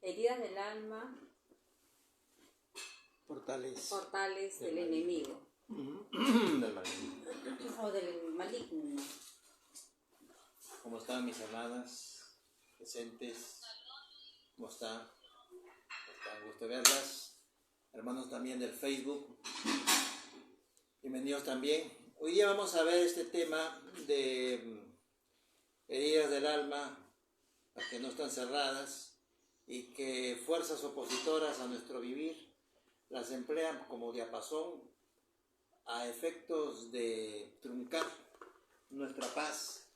Heridas del alma, portales del enemigo. Del maligno. O del maligno. ¿Cómo están mis hermanas presentes? ¿Cómo están? Gusto verlas. Hermanos también del Facebook. Bienvenidos también. Hoy día vamos a ver este tema de heridas del alma, las que no están cerradas y que fuerzas opositoras a nuestro vivir las emplean como diapasón a efectos de truncar nuestra paz,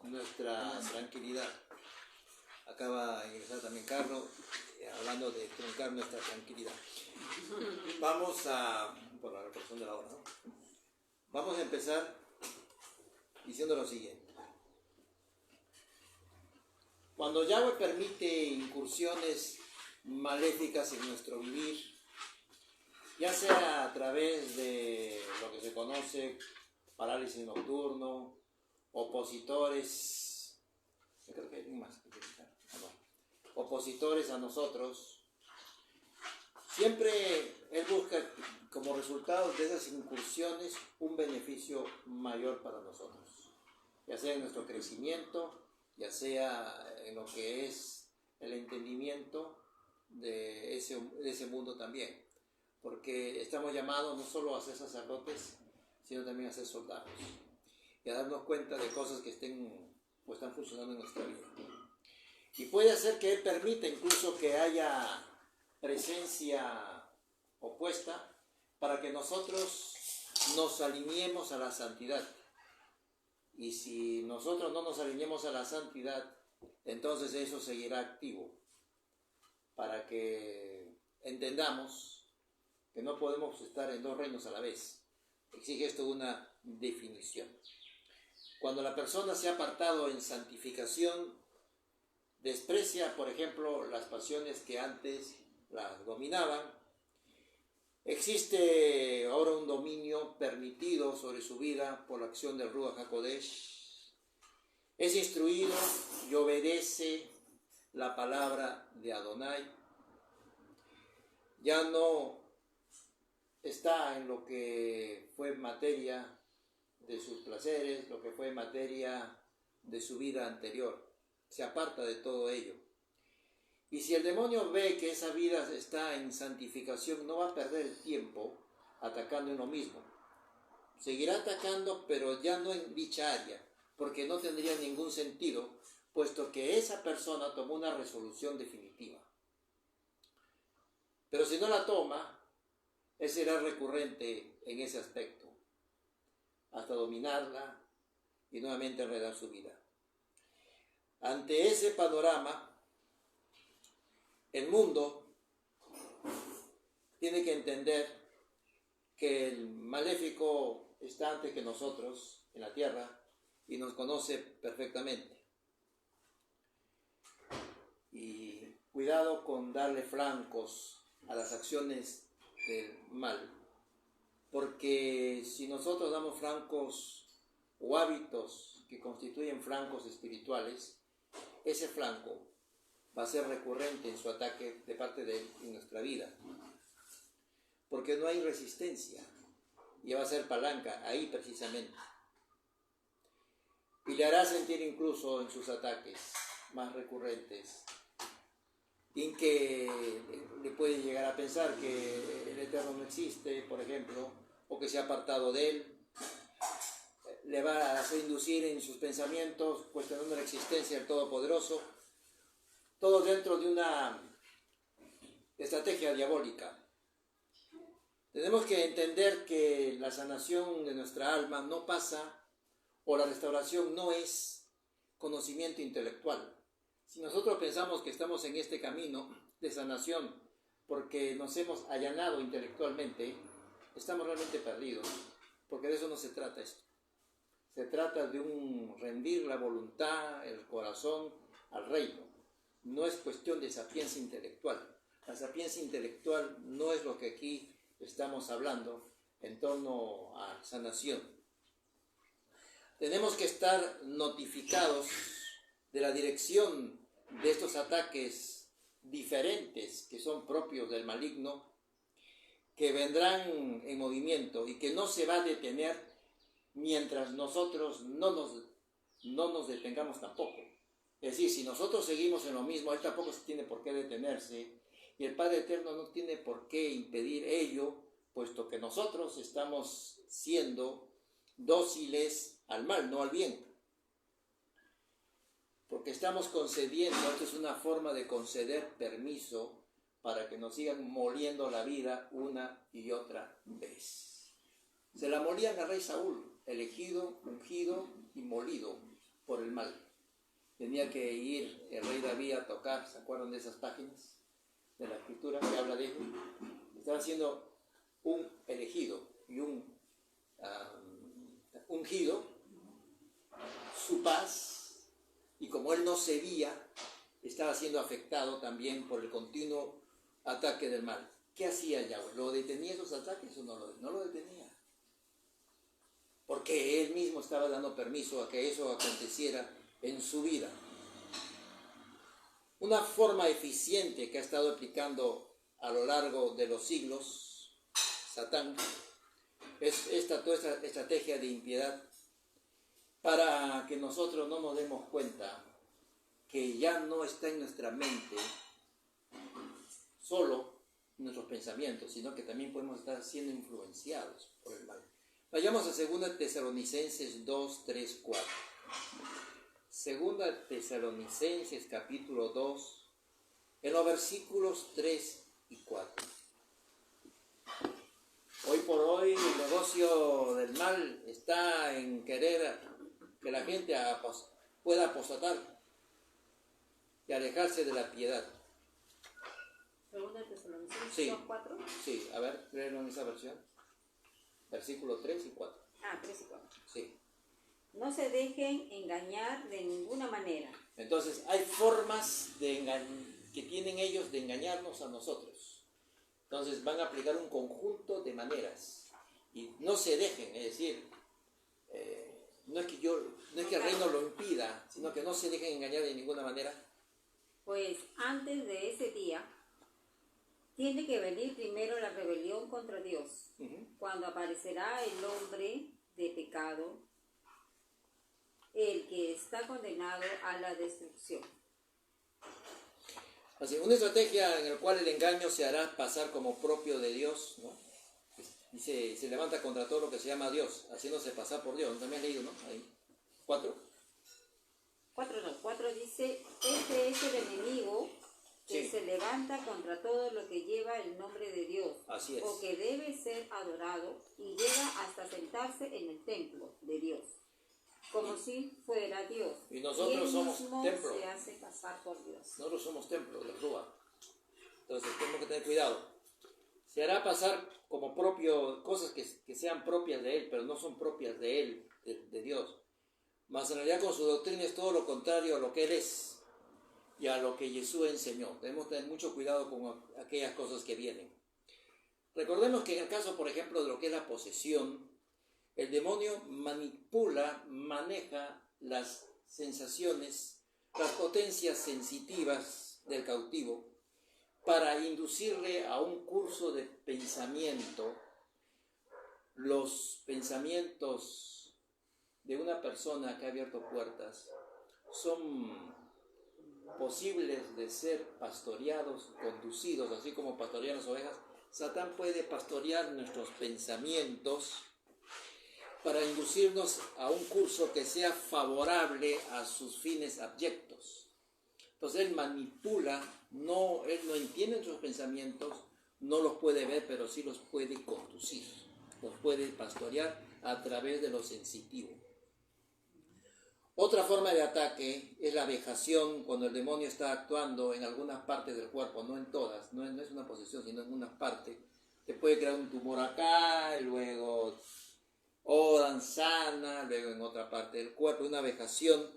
nuestra tranquilidad. Acaba de ingresar también Carlos, hablando de truncar nuestra tranquilidad. Vamos a, por la reflexión de la hora, ¿no? Vamos a empezar diciendo lo siguiente. Cuando Yahweh permite incursiones maléficas en nuestro vivir, ya sea a través de lo que se conoce parálisis nocturno, opositores, creo que hay más que comentar, opositores a nosotros, siempre Él busca como resultado de esas incursiones un beneficio mayor para nosotros, ya sea en nuestro crecimiento, ya sea en lo que es el entendimiento de ese mundo también, porque estamos llamados no solo a ser sacerdotes, sino también a ser soldados y a darnos cuenta de cosas que están funcionando en nuestra vida. Y puede hacer que Él permita incluso que haya presencia opuesta para que nosotros nos alineemos a la santidad. Y si nosotros no nos alineemos a la santidad, entonces eso seguirá activo para que entendamos que no podemos estar en dos reinos a la vez. Exige esto una definición. Cuando la persona se ha apartado en santificación, desprecia, por ejemplo, las pasiones que antes las dominaban. Existe ahora un dominio permitido sobre su vida por la acción del Ruach HaKodesh. Es instruido y obedece la palabra de Adonai. Ya no está en lo que fue materia de sus placeres, lo que fue materia de su vida anterior. Se aparta de todo ello. Y si el demonio ve que esa vida está en santificación, no va a perder el tiempo atacando en lo mismo. Seguirá atacando, pero ya no en dicha área, porque no tendría ningún sentido, puesto que esa persona tomó una resolución definitiva. Pero si no la toma, él será recurrente en ese aspecto, hasta dominarla y nuevamente enredar su vida. Ante ese panorama, el mundo tiene que entender que el maléfico está antes que nosotros en la tierra y nos conoce perfectamente. Y cuidado con darle flancos a las acciones del mal, porque si nosotros damos flancos o hábitos que constituyen flancos espirituales, ese flanco va a ser recurrente en su ataque de parte de Él en nuestra vida, porque no hay resistencia y va a ser palanca ahí precisamente, y le hará sentir incluso en sus ataques más recurrentes en que le puede llegar a pensar que el Eterno no existe, por ejemplo, o que se ha apartado de Él. Le va a hacer inducir en sus pensamientos cuestionando la existencia del Todopoderoso, todo dentro de una estrategia diabólica. Tenemos que entender que la sanación de nuestra alma no pasa, o la restauración no es conocimiento intelectual. Si nosotros pensamos que estamos en este camino de sanación porque nos hemos allanado intelectualmente, estamos realmente perdidos, porque de eso no se trata esto. Se trata de un rendir la voluntad, el corazón al reino. No es cuestión de sapiencia intelectual. La sapiencia intelectual no es lo que aquí estamos hablando en torno a sanación. Tenemos que estar notificados de la dirección de estos ataques diferentes que son propios del maligno, que vendrán en movimiento y que no se va a detener mientras nosotros no nos detengamos tampoco. Es decir, si nosotros seguimos en lo mismo, Él tampoco se tiene por qué detenerse, y el Padre Eterno no tiene por qué impedir ello, puesto que nosotros estamos siendo dóciles al mal, no al bien. Porque estamos concediendo, esto es una forma de conceder permiso para que nos sigan moliendo la vida una y otra vez. Se la molían al rey Saúl, elegido, ungido y molido por el mal. Tenía que ir el rey David a tocar, ¿se acuerdan de esas páginas de la escritura que habla de él? Estaba siendo un elegido y un ungido, su paz, y como él no cedía, estaba siendo afectado también por el continuo ataque del mal. ¿Qué hacía Yahweh? ¿Lo detenía esos ataques o no lo detenía? Porque él mismo estaba dando permiso a que eso aconteciera en su vida. Una forma eficiente que ha estado aplicando a lo largo de los siglos Satán es toda esta estrategia de impiedad para que nosotros no nos demos cuenta que ya no está en nuestra mente solo nuestros pensamientos, sino que también podemos estar siendo influenciados por el mal. Vayamos a 2 Tesalonicenses 2, 3, 4. 2 Tesalonicenses capítulo 2, en los versículos 3 y 4. Hoy por hoy el negocio del mal está en querer que la gente pueda apostatar y alejarse de la piedad. 2 Tesalonicenses Sí. 2, 4. Sí, a ver, léelo en esa versión. Versículo 3 y 4. 3 y 4. Sí. No se dejen engañar de ninguna manera. Entonces, hay formas que tienen ellos de engañarnos a nosotros. Entonces, van a aplicar un conjunto de maneras. Y no se dejen, es decir, no es que el reino lo impida, sino que no se dejen engañar de ninguna manera. Pues antes de ese día, tiene que venir primero la rebelión contra Dios, cuando aparecerá el hombre de pecado, el que está condenado a la destrucción. Así, una estrategia en la cual el engaño se hará pasar como propio de Dios, ¿no? Y se levanta contra todo lo que se llama Dios, haciéndose pasar por Dios. También he leído, ¿no? Ahí. 4. 4 dice, este es el enemigo que Sí. se levanta contra todo lo que lleva el nombre de Dios, Así es. o que debe ser adorado, y llega hasta sentarse en el templo de Dios, como si fuera Dios. Y nosotros él somos mismo templo. se hace pasar por Dios. Nosotros somos templo del Rúa. Entonces tenemos que tener cuidado. Se hará pasar como propio cosas que sean propias de Él, pero no son propias de Él, de Dios. Mas en realidad con su doctrina es todo lo contrario a lo que Él es y a lo que Jesús enseñó. Debemos tener mucho cuidado con aquellas cosas que vienen. Recordemos que en el caso, por ejemplo, de lo que es la posesión, el demonio maneja las sensaciones, las potencias sensitivas del cautivo para inducirle a un curso de pensamiento. Los pensamientos de una persona que ha abierto puertas son posibles de ser pastoreados, conducidos, así como pastorean las ovejas. Satán puede pastorear nuestros pensamientos para inducirnos a un curso que sea favorable a sus fines abyectos. Entonces él manipula, él no entiende nuestros pensamientos, no los puede ver, pero sí los puede conducir, los puede pastorear a través de lo sensitivo. Otra forma de ataque es la vejación, cuando el demonio está actuando en algunas partes del cuerpo, no en todas, no es una posesión, sino en unas partes. Te puede crear un tumor acá, luego oran sana, luego en otra parte del cuerpo, una vejación,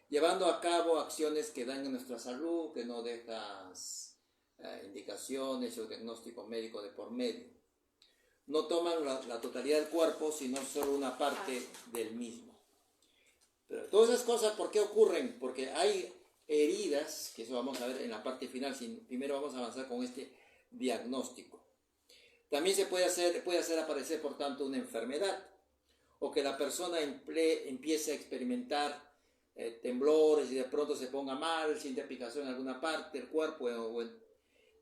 llevando a cabo acciones que dañan nuestra salud, que no dejas indicaciones o diagnóstico médico de por medio. No toman la totalidad del cuerpo, sino solo una parte del mismo. Pero todas esas cosas, ¿por qué ocurren? Porque hay heridas, que eso vamos a ver en la parte final. Primero vamos a avanzar con este diagnóstico. También puede hacer aparecer, por tanto, una enfermedad, o que la persona empiece a experimentar temblores y de pronto se ponga mal, siente picazón en alguna parte del cuerpo o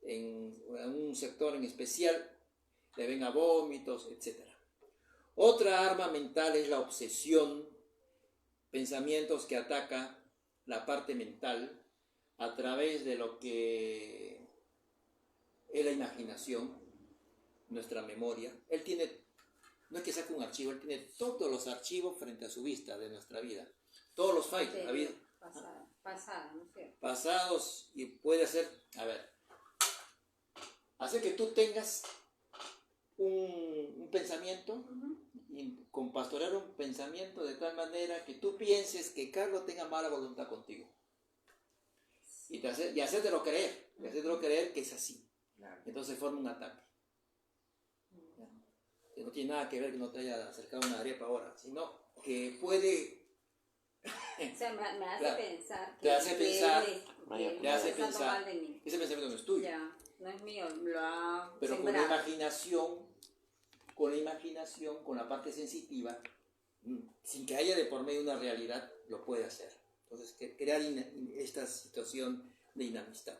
en un sector en especial, le venga vómitos, etc. Otra arma mental es la obsesión, pensamientos que atacan la parte mental a través de lo que es la imaginación, nuestra memoria. Él tiene, no es que saque un archivo, él tiene todos los archivos frente a su vista de nuestra vida, todos los files, la vida. Pasada, ¿no es cierto? Pasados, y puede hacer, hacer que tú tengas un pensamiento, y con pastorear un pensamiento de tal manera que tú pienses que Carlos tenga mala voluntad contigo. Y hacértelo creer, que es así. Entonces forma un ataque. Que no tiene nada que ver que no te haya acercado una arepa ahora, sino que puede... O sea, me hace pensar. Te hace pensar. Te hace pensar. De mí. Ese pensamiento no es tuyo. Ya, no es mío, lo ha pero sembrado. con la imaginación, con la parte sensitiva, sin que haya de por medio una realidad, lo puede hacer. Entonces, crear esta situación de inamistad.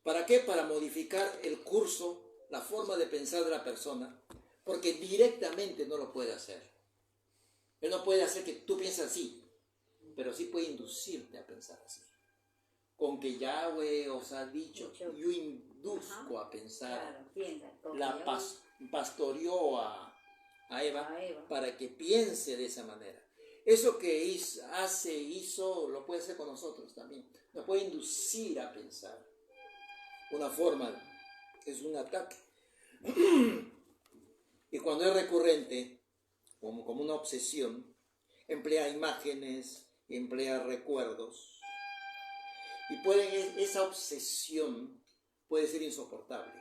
¿Para qué? Para modificar el curso, la forma de pensar de la persona, porque directamente no lo puede hacer. Él no puede hacer que tú pienses así, pero sí puede inducirte a pensar así. Con que Yahweh os ha dicho, yo induzco a pensar. La pastoreó a Eva para que piense de esa manera. Eso que hizo, lo puede hacer con nosotros también. Nos puede inducir a pensar. Una forma es un ataque. Y cuando es recurrente, como una obsesión, emplea imágenes, emplea recuerdos. Y esa obsesión puede ser insoportable.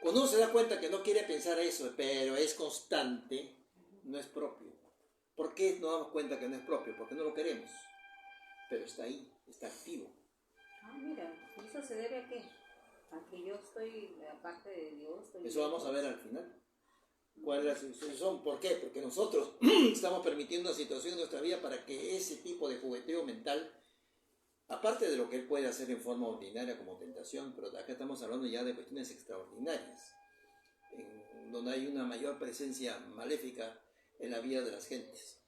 Cuando uno se da cuenta que no quiere pensar eso, pero es constante, no es propio. ¿Por qué nos damos cuenta que no es propio? Porque no lo queremos. Pero está ahí, está activo. Mira, ¿eso se debe a qué? A que yo estoy, aparte de Dios... Eso vamos a ver al final. ¿Cuál es la solución? ¿Por qué? Porque nosotros estamos permitiendo una situación en nuestra vida para que ese tipo de jugueteo mental, aparte de lo que él puede hacer en forma ordinaria como tentación, pero acá estamos hablando ya de cuestiones extraordinarias, donde hay una mayor presencia maléfica en la vida de las gentes.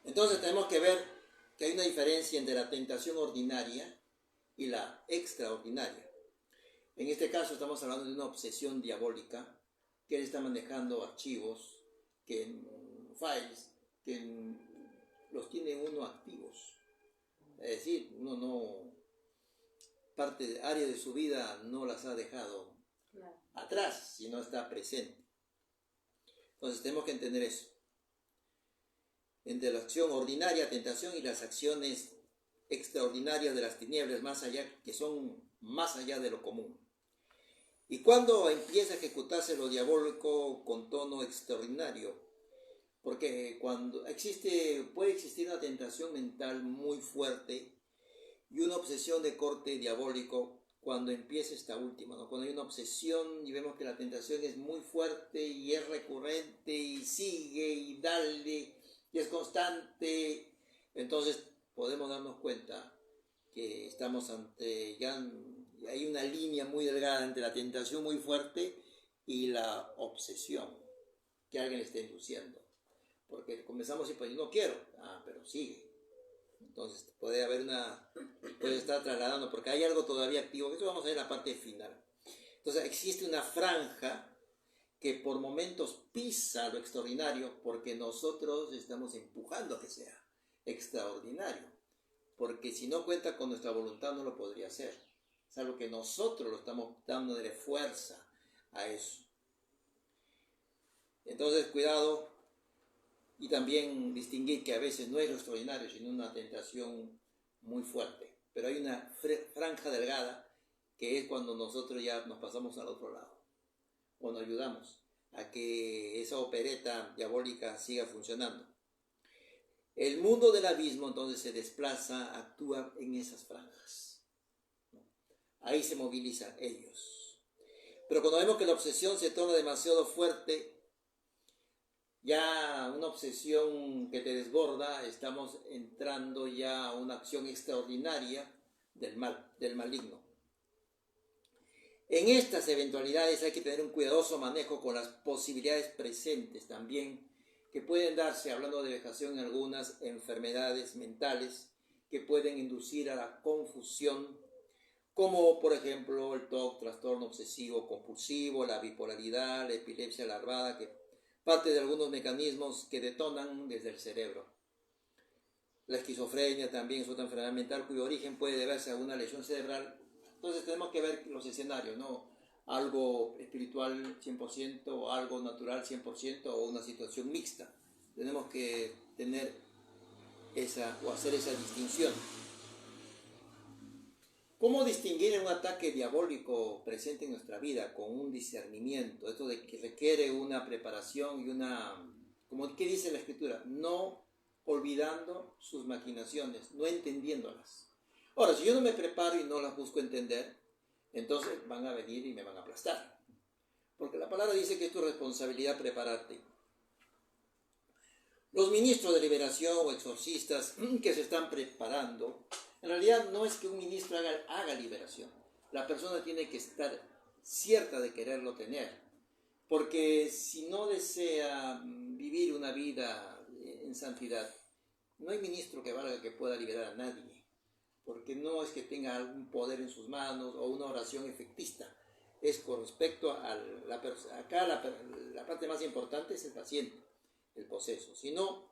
Entonces tenemos que ver que hay una diferencia entre la tentación ordinaria y la extraordinaria. En este caso estamos hablando de una obsesión diabólica, que él está manejando archivos, files, que los tiene uno activos. Es decir, uno no, área de su vida no las ha dejado atrás, sino está presente. Entonces tenemos que entender eso. Entre la acción ordinaria, tentación, y las acciones extraordinarias de las tinieblas, que son más allá de lo común. Y cuando empieza a ejecutarse lo diabólico con tono extraordinario, porque cuando puede existir una tentación mental muy fuerte y una obsesión de corte diabólico cuando empieza esta última, ¿no? Cuando hay una obsesión y vemos que la tentación es muy fuerte y es recurrente y sigue y dale y es constante, entonces podemos darnos cuenta que estamos hay una línea muy delgada entre la tentación muy fuerte y la obsesión que alguien está induciendo. Porque comenzamos y pues yo no quiero, pero sigue. Entonces puede estar trasladando, porque hay algo todavía activo, que eso vamos a ver en la parte final. Entonces existe una franja que por momentos pisa lo extraordinario, porque nosotros estamos empujando a que sea extraordinario. Porque si no cuenta con nuestra voluntad no lo podría hacer. Es algo que nosotros lo estamos dándole fuerza a eso. Entonces, cuidado, y también distinguir que a veces no es lo extraordinario, sino una tentación muy fuerte. Pero hay una franja delgada que es cuando nosotros ya nos pasamos al otro lado. Cuando ayudamos a que esa opereta diabólica siga funcionando. el mundo del abismo entonces se desplaza, actúa en esas franjas. Ahí se movilizan ellos. Pero cuando vemos que la obsesión se torna demasiado fuerte, ya una obsesión que te desborda, estamos entrando ya a una acción extraordinaria del mal, del maligno. En estas eventualidades hay que tener un cuidadoso manejo con las posibilidades presentes también, que pueden darse, hablando de vejación, en algunas enfermedades mentales que pueden inducir a la confusión, como por ejemplo el TOC, trastorno obsesivo compulsivo, la bipolaridad, la epilepsia larvada, que parte de algunos mecanismos que detonan desde el cerebro. La esquizofrenia también es otra enfermedad mental cuyo origen puede deberse a una lesión cerebral. Entonces tenemos que ver los escenarios, ¿no? Algo espiritual 100%, algo natural 100% o una situación mixta. Tenemos que tener hacer esa distinción. ¿Cómo distinguir un ataque diabólico presente en nuestra vida con un discernimiento? Esto de que requiere una preparación y como ¿qué dice la Escritura? No olvidando sus maquinaciones, no entendiéndolas. Ahora, si yo no me preparo y no las busco entender, entonces van a venir y me van a aplastar. Porque la palabra dice que es tu responsabilidad prepararte. Los ministros de liberación o exorcistas que se están preparando, en realidad no es que un ministro haga liberación. La persona tiene que estar cierta de quererlo tener. Porque si no desea vivir una vida en santidad, no hay ministro que valga que pueda liberar a nadie. Porque no es que tenga algún poder en sus manos o una oración efectista. Es con respecto a la parte más importante es el paciente, el poseso. Si no,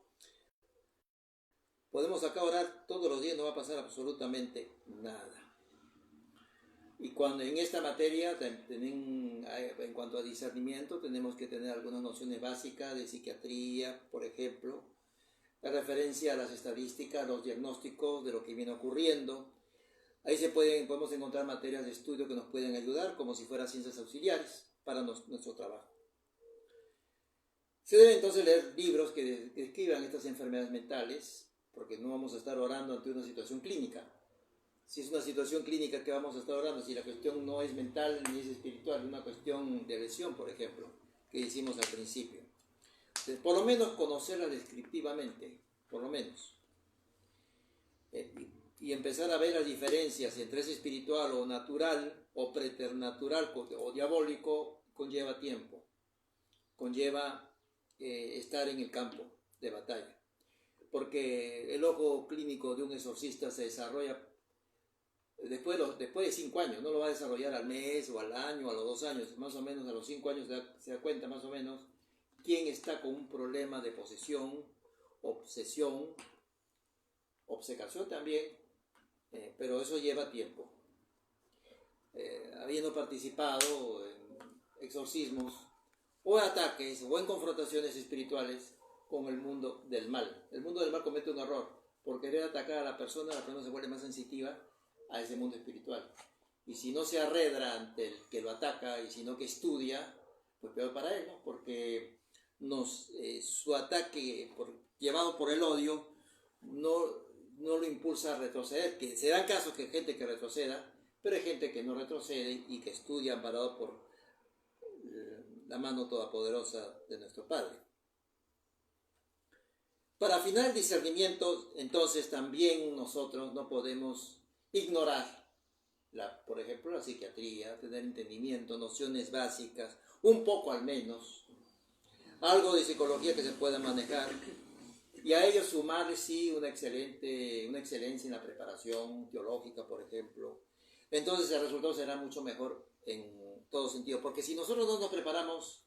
podemos acá orar todos los días, no va a pasar absolutamente nada. Y cuando en esta materia, en cuanto a discernimiento, tenemos que tener algunas nociones básicas de psiquiatría, por ejemplo, la referencia a las estadísticas, los diagnósticos de lo que viene ocurriendo. Ahí podemos encontrar materias de estudio que nos pueden ayudar, como si fueran ciencias auxiliares para nuestro trabajo. Se debe entonces leer libros que describan estas enfermedades mentales, porque no vamos a estar orando ante una situación clínica. Si es una situación clínica, ¿qué vamos a estar orando? Si la cuestión no es mental ni es espiritual, es una cuestión de lesión, por ejemplo, que hicimos al principio. Entonces, por lo menos conocerla descriptivamente, por lo menos. Y empezar a ver las diferencias entre es espiritual o natural, o preternatural o diabólico, conlleva tiempo. Conlleva estar en el campo de batalla. Porque el ojo clínico de un exorcista se desarrolla después de 5 años, no lo va a desarrollar al mes o al año o a los 2 años, más o menos a los 5 años se da cuenta más o menos quién está con un problema de posesión, obsesión, obcecación también, pero eso lleva tiempo. Habiendo participado en exorcismos o ataques o en confrontaciones espirituales con el mundo del mal. El mundo del mal comete un error. Por querer atacar a la persona se vuelve más sensitiva a ese mundo espiritual. Y si no se arredra ante el que lo ataca y sino que estudia, pues peor para él, ¿no? Porque su ataque llevado por el odio no lo impulsa a retroceder. Que se dan casos que hay gente que retroceda, pero hay gente que no retrocede y que estudia amparado por la mano todopoderosa de nuestro Padre. Para afinar el discernimiento, entonces también nosotros no podemos ignorar, por ejemplo, la psiquiatría, tener entendimiento, nociones básicas, un poco al menos, algo de psicología que se pueda manejar, y a ello sumar, sí, una excelencia en la preparación teológica, por ejemplo. Entonces el resultado será mucho mejor en todo sentido, porque si nosotros no nos preparamos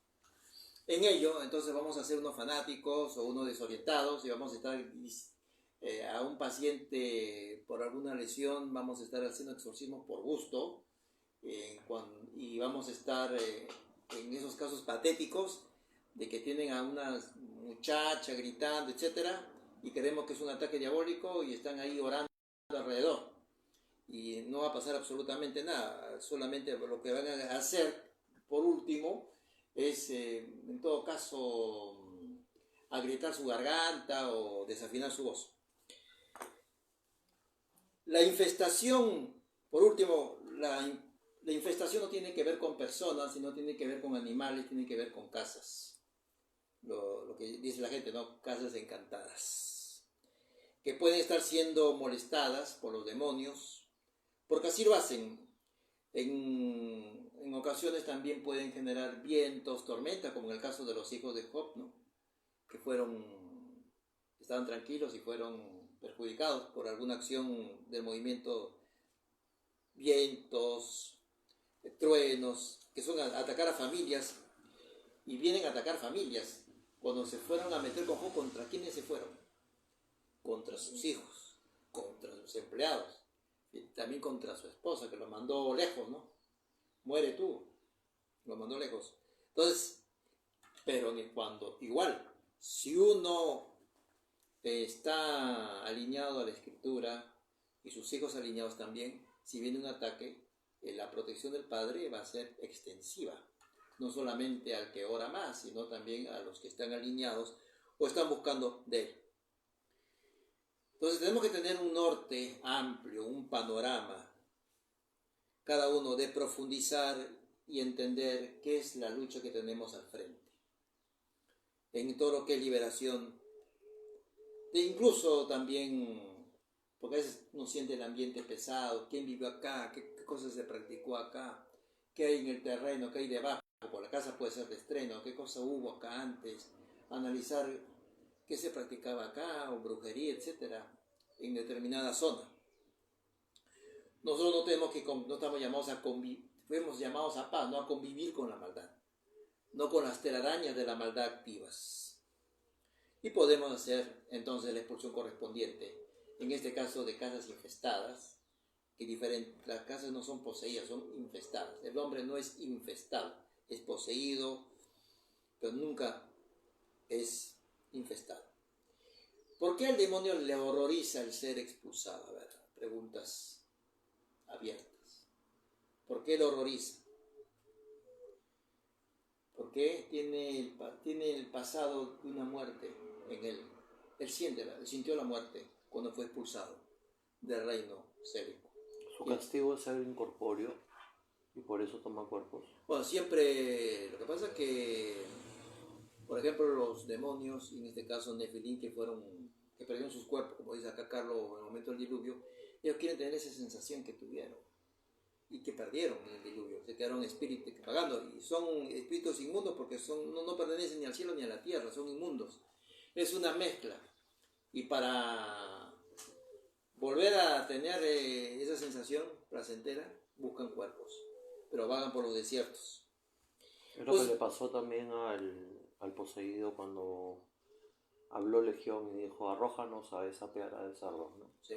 en ello, entonces vamos a ser unos fanáticos o unos desorientados y vamos a estar a un paciente por alguna lesión, vamos a estar haciendo exorcismo por gusto y vamos a estar en esos casos patéticos de que tienen a una muchacha gritando, etcétera, y creemos que es un ataque diabólico y están ahí orando alrededor. Y no va a pasar absolutamente nada, solamente lo que van a hacer, por último, es en todo caso agrietar su garganta o desafinar su voz. La infestación, por último, la infestación no tiene que ver con personas, sino tiene que ver con animales, tiene que ver con casas. Lo que dice la gente, ¿no? Casas encantadas, que pueden estar siendo molestadas por los demonios, porque así lo hacen. En ocasiones también pueden generar vientos, tormentas, como en el caso de los hijos de Job, ¿no? Que estaban tranquilos y fueron perjudicados por alguna acción del movimiento, vientos, truenos, que son a atacar a familias, y vienen a atacar familias. Cuando se fueron a meter con Job, ¿contra quiénes se fueron? Contra sus hijos, contra sus empleados, y también contra su esposa, que lo mandó lejos, ¿no? Muere tú, lo mandó lejos. Entonces, pero cuando, igual, si uno está alineado a la Escritura y sus hijos alineados también, si viene un ataque, la protección del Padre va a ser extensiva, no solamente al que ora más, sino también a los que están alineados o están buscando de Él. Entonces tenemos que tener un norte amplio, un panorama, cada uno, de profundizar y entender qué es la lucha que tenemos al frente, en todo lo que es liberación, incluso también, porque a veces uno siente el ambiente pesado, quién vivió acá, qué cosas se practicó acá, qué hay en el terreno, qué hay debajo, por la casa puede ser de estreno, qué cosa hubo acá antes, analizar qué se practicaba acá, o brujería, etcétera, en determinada zona. Nosotros no estamos llamados a convivir, fuimos llamados a paz, no a convivir con la maldad, no con las telarañas de la maldad activas. Y podemos hacer entonces la expulsión correspondiente, en este caso de casas infestadas, que las casas no son poseídas, son infestadas. El hombre no es infestado, es poseído, pero nunca es infestado. ¿Por qué al demonio le horroriza el ser expulsado? A ver, preguntas abiertas. ¿Por qué le horroriza? ¿Por qué tiene el pasado de una muerte en él? Él sintió la muerte cuando fue expulsado del reino célico. Su castigo es ser incorpóreo y por eso toma cuerpos. Bueno, siempre, lo que pasa es que, por ejemplo, los demonios, en este caso Nefilim, que perdieron sus cuerpos, como dice acá Carlos, en el momento del diluvio, ellos quieren tener esa sensación que tuvieron y que perdieron en el diluvio, se quedaron espíritus pagando, y son espíritus inmundos porque no pertenecen ni al cielo ni a la tierra, son inmundos. Es una mezcla, y para volver a tener esa sensación placentera, buscan cuerpos, pero vagan por los desiertos. Es lo que le pasó también al poseído cuando habló Legión y dijo: arrójanos a esa piedra de cerdo, ¿no? Sí.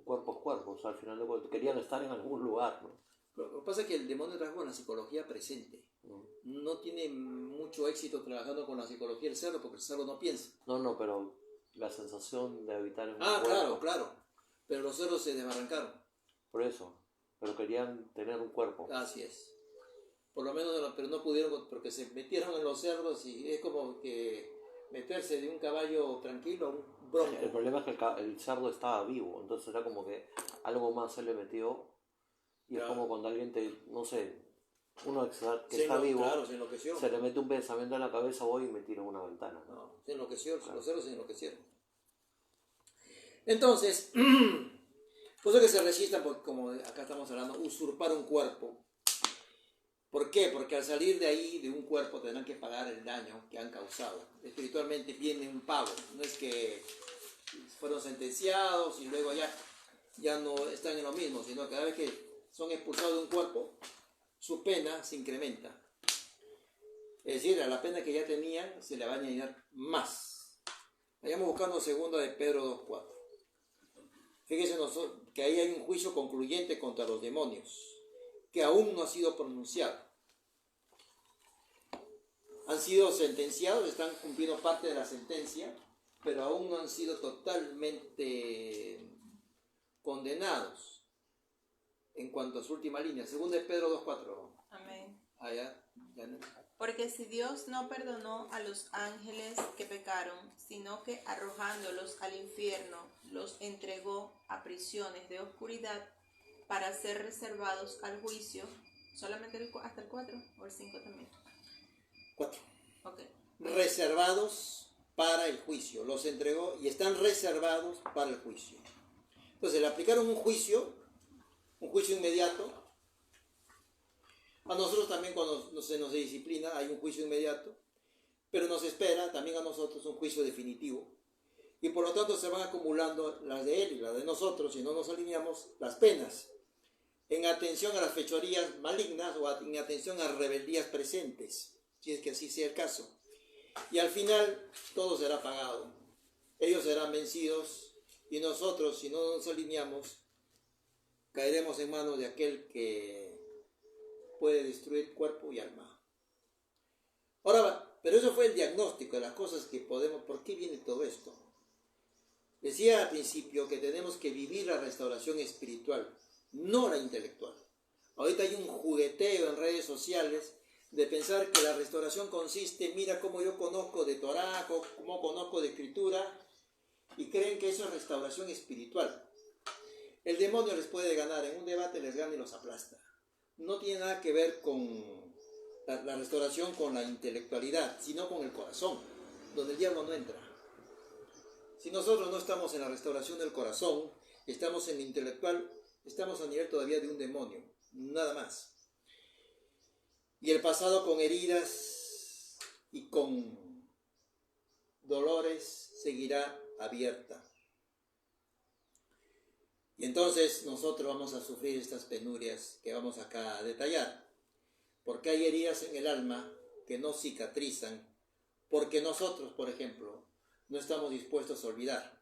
Cuerpos, al final de cuentas, querían estar en algún lugar, ¿no? Lo que pasa es que el demonio trabaja con la psicología presente. No tiene mucho éxito trabajando con la psicología del cerdo, porque el cerdo no piensa. No, pero la sensación de habitar en un cuerpo. Claro. Pero los cerdos se desbarrancaron. Por eso, pero querían tener un cuerpo. Así es. Por lo menos, pero no pudieron porque se metieron en los cerdos, y es como que meterse de un caballo tranquilo a un bronco. El problema es que el cerdo estaba vivo, entonces era como que algo más se le metió. Y claro, es como cuando alguien uno que está vivo, claro, se enloqueció. Se le mete un pensamiento en la cabeza, voy y me tiro en una ventana. No, se enloqueció, claro. Los cerdos se enloquecieron. Entonces, por eso que se resistan, porque, como acá estamos hablando, usurpar un cuerpo. ¿Por qué? Porque al salir de ahí, de un cuerpo, tendrán que pagar el daño que han causado. Espiritualmente viene un pago. No es que fueron sentenciados y luego ya no están en lo mismo, sino que cada vez que son expulsados de un cuerpo, su pena se incrementa. Es decir, a la pena que ya tenían se le va a añadir más. Vayamos buscando 2 de Pedro 2:4. Fíjense que ahí hay un juicio concluyente contra los demonios, que aún no ha sido pronunciado. Han sido sentenciados, están cumpliendo parte de la sentencia, pero aún no han sido totalmente condenados. En cuanto a su última línea, 2 de Pedro 2:4. Amén. Allá, ya no. Porque si Dios no perdonó a los ángeles que pecaron, sino que arrojándolos al infierno, los entregó a prisiones de oscuridad para ser reservados al juicio, solamente hasta el 4 o el 5 también. 4. Ok. Reservados para el juicio. Los entregó y están reservados para el juicio. Entonces le aplicaron un juicio inmediato. A nosotros también cuando se nos disciplina hay un juicio inmediato, pero nos espera también a nosotros un juicio definitivo. Y por lo tanto se van acumulando las de él y las de nosotros, si no nos alineamos, las penas, en atención a las fechorías malignas o en atención a rebeldías presentes, si es que así sea el caso. Y al final todo será pagado. Ellos serán vencidos y nosotros, si no nos alineamos, caeremos en manos de aquel que puede destruir cuerpo y alma. Ahora, pero eso fue el diagnóstico de las cosas que podemos. ¿Por qué viene todo esto? Decía al principio que tenemos que vivir la restauración espiritual, no la intelectual. Ahorita hay un jugueteo en redes sociales de pensar que la restauración consiste, mira cómo yo conozco de Torá, cómo conozco de Escritura, y creen que eso es restauración espiritual. El demonio les puede ganar, en un debate les gana y los aplasta. No tiene nada que ver con la restauración con la intelectualidad, sino con el corazón, donde el diablo no entra. Si nosotros no estamos en la restauración del corazón, estamos en lo intelectual, estamos a nivel todavía de un demonio, nada más. Y el pasado con heridas y con dolores seguirá abierta. Y entonces nosotros vamos a sufrir estas penurias que vamos acá a detallar. Porque hay heridas en el alma que no cicatrizan, porque nosotros, por ejemplo, no estamos dispuestos a olvidar.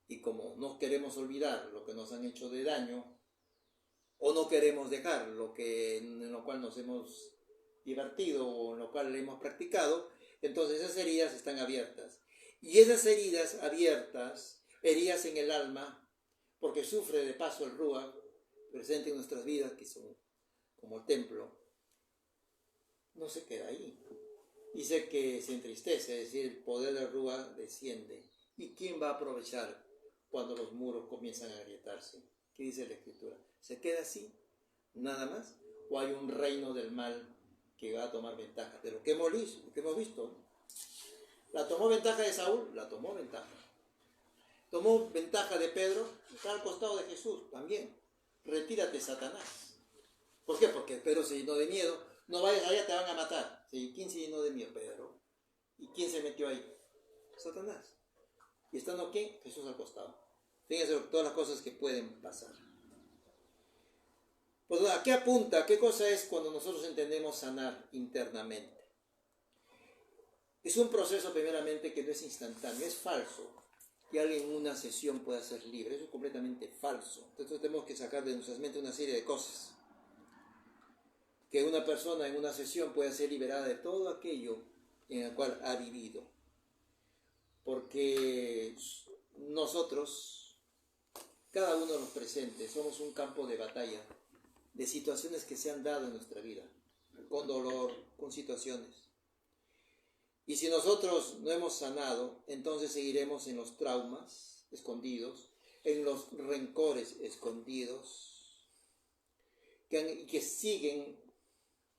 Y como no queremos olvidar lo que nos han hecho de daño, o no queremos dejar en lo cual nos hemos divertido o en lo cual hemos practicado, entonces esas heridas están abiertas. Y esas heridas abiertas, heridas en el alma, porque sufre de paso el Ruach presente en nuestras vidas, que son como el templo, no se queda ahí. Dice que se entristece, es decir, el poder del Ruach desciende. ¿Y quién va a aprovechar cuando los muros comienzan a agrietarse? ¿Qué dice la Escritura? ¿Se queda así, nada más? ¿O hay un reino del mal que va a tomar ventaja de lo que hemos visto? ¿La tomó ventaja de Saúl? La tomó ventaja. Tomó ventaja de Pedro, está al costado de Jesús también. Retírate, Satanás. ¿Por qué? Porque Pedro se llenó de miedo. No vayas allá, te van a matar. ¿Sí? ¿Quién se llenó de miedo? Pedro. ¿Y quién se metió ahí? Satanás. ¿Y estando quién? Jesús al costado. Fíjense todas las cosas que pueden pasar. Pues, ¿a qué apunta? ¿Qué cosa es cuando nosotros entendemos sanar internamente? Es un proceso primeramente que no es instantáneo, es falso. Que alguien en una sesión pueda ser libre, eso es completamente falso. Entonces tenemos que sacar de nuestras mentes una serie de cosas. Que una persona en una sesión pueda ser liberada de todo aquello en el cual ha vivido. Porque nosotros, cada uno de los presentes, somos un campo de batalla de situaciones que se han dado en nuestra vida, con dolor, con situaciones. Y si nosotros no hemos sanado, entonces seguiremos en los traumas escondidos, en los rencores escondidos, que siguen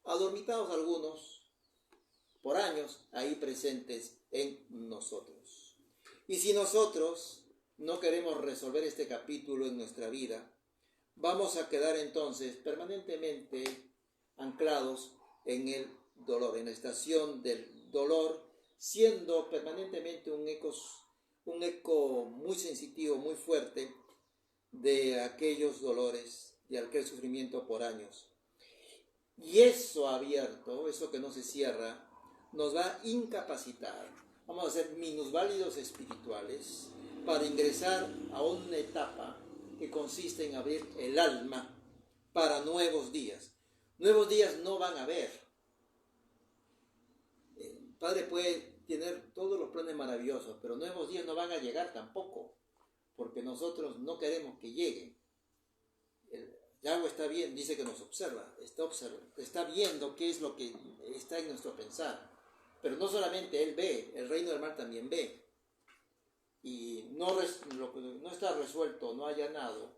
adormitados algunos por años ahí presentes en nosotros. Y si nosotros no queremos resolver este capítulo en nuestra vida, vamos a quedar entonces permanentemente anclados en el dolor, en la estación del dolor, siendo permanentemente un eco muy sensitivo, muy fuerte de aquellos dolores, de aquel sufrimiento por años. Y eso abierto, eso que no se cierra, nos va a incapacitar. Vamos a ser minusválidos espirituales para ingresar a una etapa que consiste en abrir el alma para nuevos días. Nuevos días no van a haber. El Padre puede tener todos los planes maravillosos, pero nuevos días no van a llegar tampoco, porque nosotros no queremos que lleguen. Yahweh está bien, dice que nos observa, está viendo qué es lo que está en nuestro pensar. Pero no solamente Él ve, el reino del mal también ve. Y lo que no está resuelto, no allanado,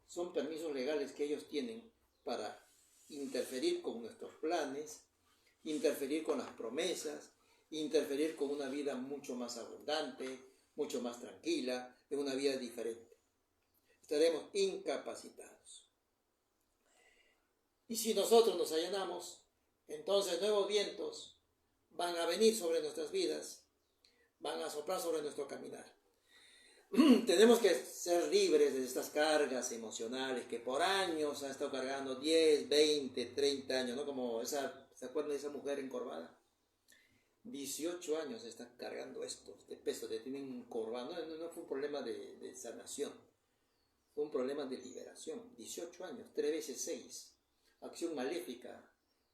son permisos legales que ellos tienen para interferir con nuestros planes, interferir con las promesas, interferir con una vida mucho más abundante, mucho más tranquila, de una vida diferente. Estaremos incapacitados. Y si nosotros nos allanamos, entonces nuevos vientos van a venir sobre nuestras vidas, van a soplar sobre nuestro caminar. Tenemos que ser libres de estas cargas emocionales que por años ha estado cargando 10, 20, 30 años, ¿no? Como ¿se acuerdan de esa mujer encorvada? 18 años está cargando este peso, te tienen encorvado. No fue un problema de sanación, fue un problema de liberación. 18 años, 3 veces 6, acción maléfica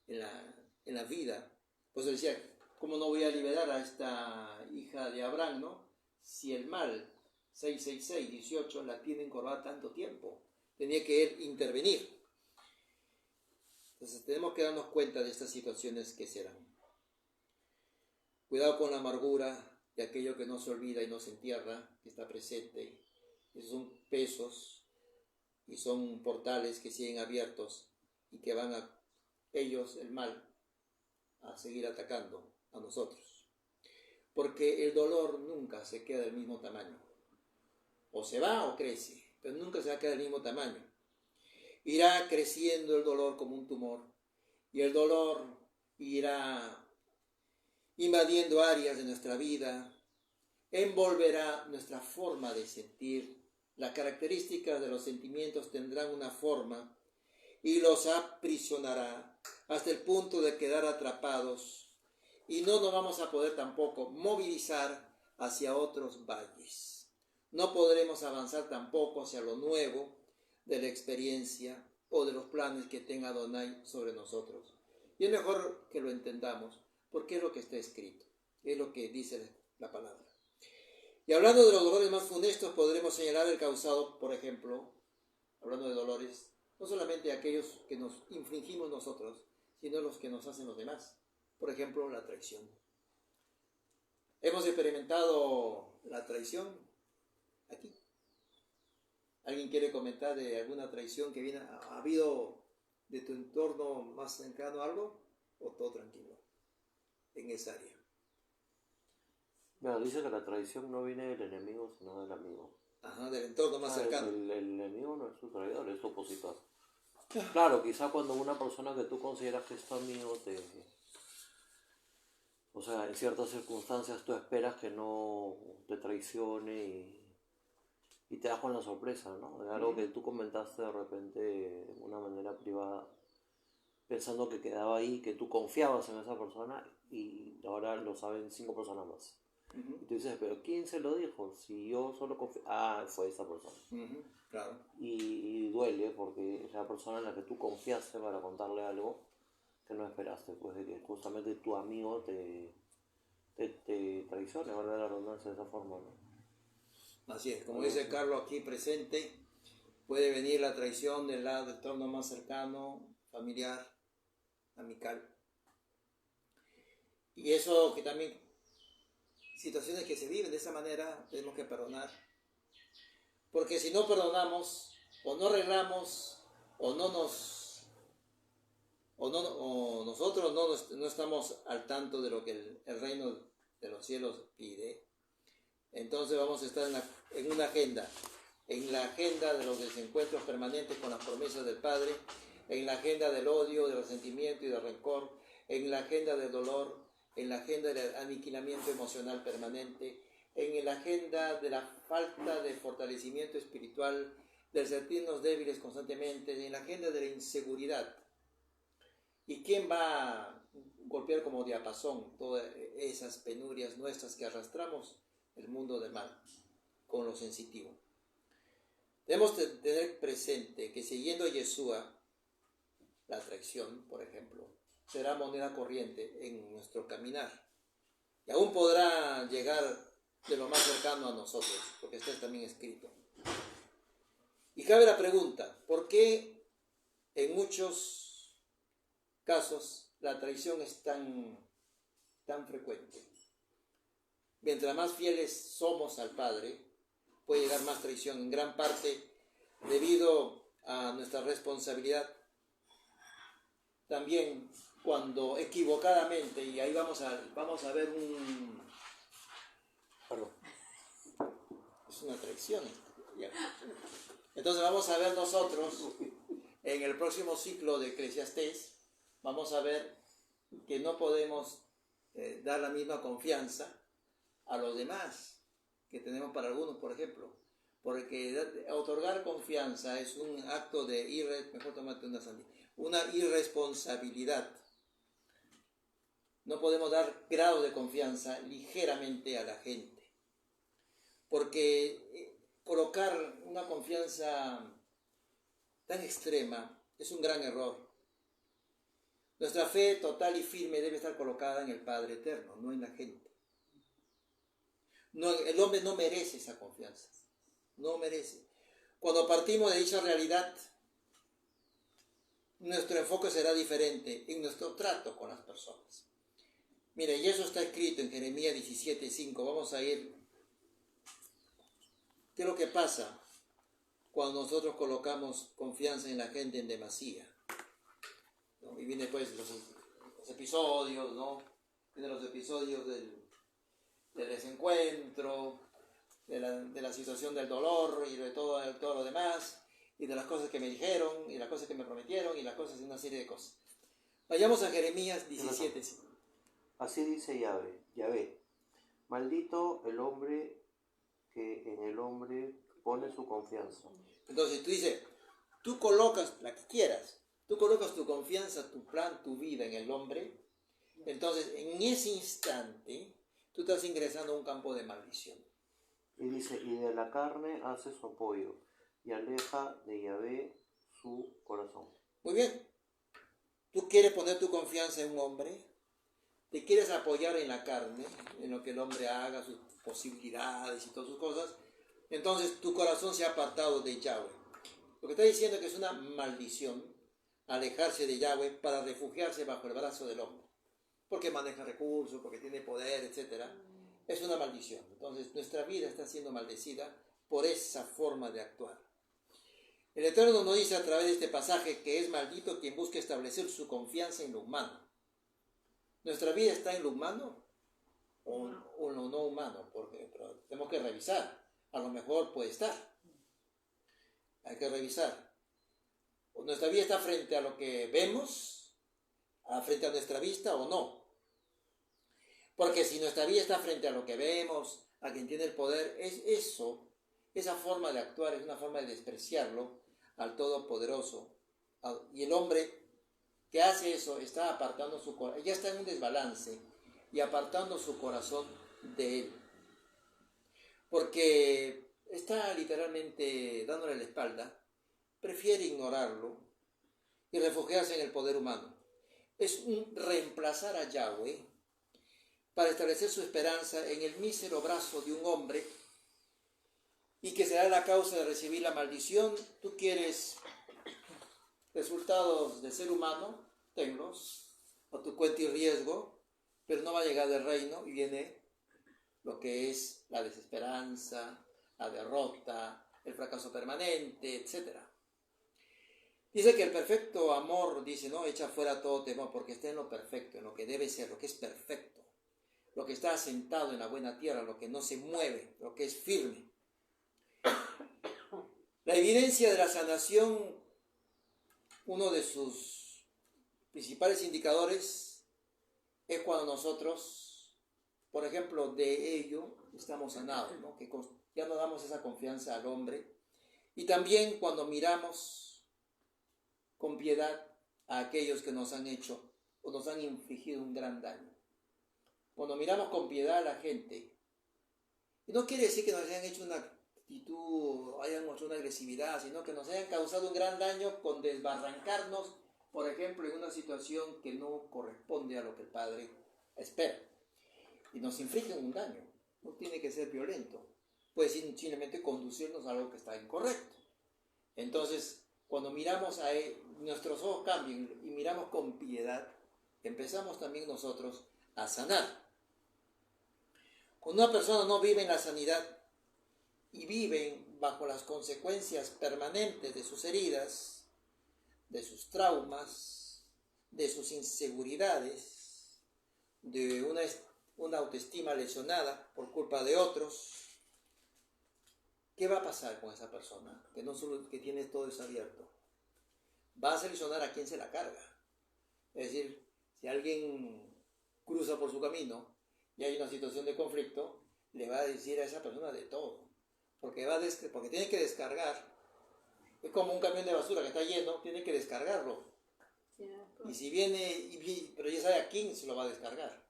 en la vida. Pues decía, ¿cómo no voy a liberar a esta hija de Abraham, no? Si el mal 666, 18, la tiene encorvada tanto tiempo. Tenía que él intervenir. Entonces tenemos que darnos cuenta de estas situaciones que se dan. Cuidado con la amargura de aquello que no se olvida y no se entierra, que está presente. Esos son pesos y son portales que siguen abiertos y que van a ellos, el mal, a seguir atacando a nosotros. Porque el dolor nunca se queda del mismo tamaño. O se va o crece, pero nunca se va a quedar del mismo tamaño. Irá creciendo el dolor como un tumor y el dolor irá invadiendo áreas de nuestra vida, envolverá nuestra forma de sentir. Las características de los sentimientos tendrán una forma y los aprisionará hasta el punto de quedar atrapados y no nos vamos a poder tampoco movilizar hacia otros valles. No podremos avanzar tampoco hacia lo nuevo de la experiencia o de los planes que tenga Adonai sobre nosotros. Y es mejor que lo entendamos, porque es lo que está escrito, es lo que dice la palabra. Y hablando de los dolores más funestos, podremos señalar el causado, por ejemplo, hablando de dolores, no solamente aquellos que nos infligimos nosotros, sino los que nos hacen los demás. Por ejemplo, la traición. Hemos experimentado la traición aquí. ¿Alguien quiere comentar de alguna traición que viene? ¿Ha habido de tu entorno más cercano algo? ¿O todo tranquilo en esa área? Bueno, dice que la traición no viene del enemigo, sino del amigo. Ajá, del entorno más cercano. El enemigo no es su traidor, es su opositor. Claro, quizá cuando una persona que tú consideras que es tu amigo o sea, en ciertas circunstancias tú esperas que no te traicione y te das con la sorpresa, ¿no? De algo que tú comentaste de repente de una manera privada, pensando que quedaba ahí, que tú confiabas en esa persona y ahora lo saben 5 personas más. Y tú dices, pero ¿quién se lo dijo? Si yo solo confío... fue esa persona. Claro. Y duele porque es la persona en la que tú confiaste para contarle algo que no esperaste, pues de que justamente tu amigo te traicione, valga la redundancia, de esa forma, ¿no? Así es, como dice Carlos aquí presente, puede venir la traición del lado del entorno más cercano, familiar, amical. Y eso que también, situaciones que se viven de esa manera, tenemos que perdonar. Porque si no perdonamos, o no arreglamos, o nosotros no estamos al tanto de lo que el reino de los cielos pide, entonces vamos a estar en una agenda, en la agenda de los desencuentros permanentes con las promesas del Padre, en la agenda del odio, del resentimiento y del rencor, en la agenda del dolor, en la agenda del aniquilamiento emocional permanente, en la agenda de la falta de fortalecimiento espiritual, del sentirnos débiles constantemente, en la agenda de la inseguridad. ¿Y quién va a golpear como diapasón todas esas penurias nuestras que arrastramos? El mundo del mal, con lo sensitivo. Debemos tener presente que siguiendo a Yeshua, la traición, por ejemplo, será moneda corriente en nuestro caminar. Y aún podrá llegar de lo más cercano a nosotros, porque está también escrito. Y cabe la pregunta, ¿por qué en muchos casos la traición es tan frecuente. Mientras más fieles somos al Padre, puede llegar más traición, en gran parte debido a nuestra responsabilidad. También cuando equivocadamente, y ahí vamos a ver es una traición. Ya. Entonces vamos a ver nosotros, en el próximo ciclo de Eclesiastés, vamos a ver que no podemos dar la misma confianza a los demás que tenemos para algunos, por ejemplo. Porque otorgar confianza es un acto de una irresponsabilidad. No podemos dar grado de confianza ligeramente a la gente. Porque colocar una confianza tan extrema es un gran error. Nuestra fe total y firme debe estar colocada en el Padre Eterno, no en la gente. No, el hombre no merece esa confianza. No merece. Cuando partimos de dicha realidad, nuestro enfoque será diferente en nuestro trato con las personas. Mire, y eso está escrito en Jeremías 17:5. Vamos a ir. ¿Qué es lo que pasa cuando nosotros colocamos confianza en la gente en demasía? ¿No? Y viene pues los episodios, ¿no? Vienen los episodios del desencuentro, de la situación del dolor y de todo lo demás, y de las cosas que me dijeron, y las cosas que me prometieron, y las cosas, una serie de cosas. Vayamos a Jeremías 17:5. Así dice Yahvé, maldito el hombre que en el hombre pone su confianza. Entonces tú dices, tú colocas la que quieras, tú colocas tu confianza, tu plan, tu vida en el hombre, entonces en ese instante tú estás ingresando a un campo de maldición. Y dice, y de la carne hace su apoyo, y aleja de Yahvé su corazón. Muy bien. ¿Tú quieres poner tu confianza en un hombre? ¿Te quieres apoyar en la carne, en lo que el hombre haga, sus posibilidades y todas sus cosas? Entonces tu corazón se ha apartado de Yahweh. Lo que está diciendo es que es una maldición alejarse de Yahweh para refugiarse bajo el brazo del hombre. Porque maneja recursos, porque tiene poder, etc. Es una maldición. Entonces nuestra vida está siendo maldecida por esa forma de actuar. El Eterno nos dice a través de este pasaje que es maldito quien busque establecer su confianza en lo humano. ¿Nuestra vida está en lo humano o en lo no humano? Pero tenemos que revisar. A lo mejor puede estar. Hay que revisar. ¿Nuestra vida está frente a lo que vemos? ¿Frente a nuestra vista o no? Porque si nuestra vida está frente a lo que vemos, a quien tiene el poder, esa forma de actuar es una forma de despreciarlo al Todopoderoso. Y el hombre que hace eso está apartando su corazón, ya está en un desbalance y apartando su corazón de él. Porque está literalmente dándole la espalda, prefiere ignorarlo y refugiarse en el poder humano. Es un reemplazar a Yahweh para establecer su esperanza en el mísero brazo de un hombre y que será la causa de recibir la maldición. Tú quieres resultados de ser humano, tenlos, a tu cuenta y riesgo, pero no va a llegar del reino y viene lo que es la desesperanza, la derrota, el fracaso permanente, etc. Dice que el perfecto amor, dice, no, echa fuera todo temor, porque está en lo perfecto, en lo que debe ser, lo que es perfecto, lo que está asentado en la buena tierra, lo que no se mueve, lo que es firme. La evidencia de la sanación, uno de sus principales indicadores es cuando nosotros, por ejemplo, de ello estamos sanados, ¿no? Que ya no damos esa confianza al hombre. Y también cuando miramos con piedad a aquellos que nos han hecho o nos han infligido un gran daño. Cuando miramos con piedad a la gente, y no quiere decir que nos hayan hecho una actitud, hayan mostrado una agresividad, sino que nos hayan causado un gran daño con desbarrancarnos, por ejemplo, en una situación que no corresponde a lo que el Padre espera. Y nos infligen un daño. No tiene que ser violento. Puede simplemente conducirnos a algo que está incorrecto. Entonces, cuando miramos a él, nuestros ojos cambien y miramos con piedad, empezamos también nosotros a sanar. Cuando una persona no vive en la sanidad y vive bajo las consecuencias permanentes de sus heridas, de sus traumas, de sus inseguridades, de una autoestima lesionada por culpa de otros, ¿qué va a pasar con esa persona que no solo que tiene todo eso abierto? Va a seleccionar a quién se la carga. Es decir, si alguien cruza por su camino y hay una situación de conflicto, le va a decir a esa persona de todo, porque tiene que descargar. Es como un camión de basura que está lleno, tiene que descargarlo. Y si viene, pero ya sabe a quién se lo va a descargar.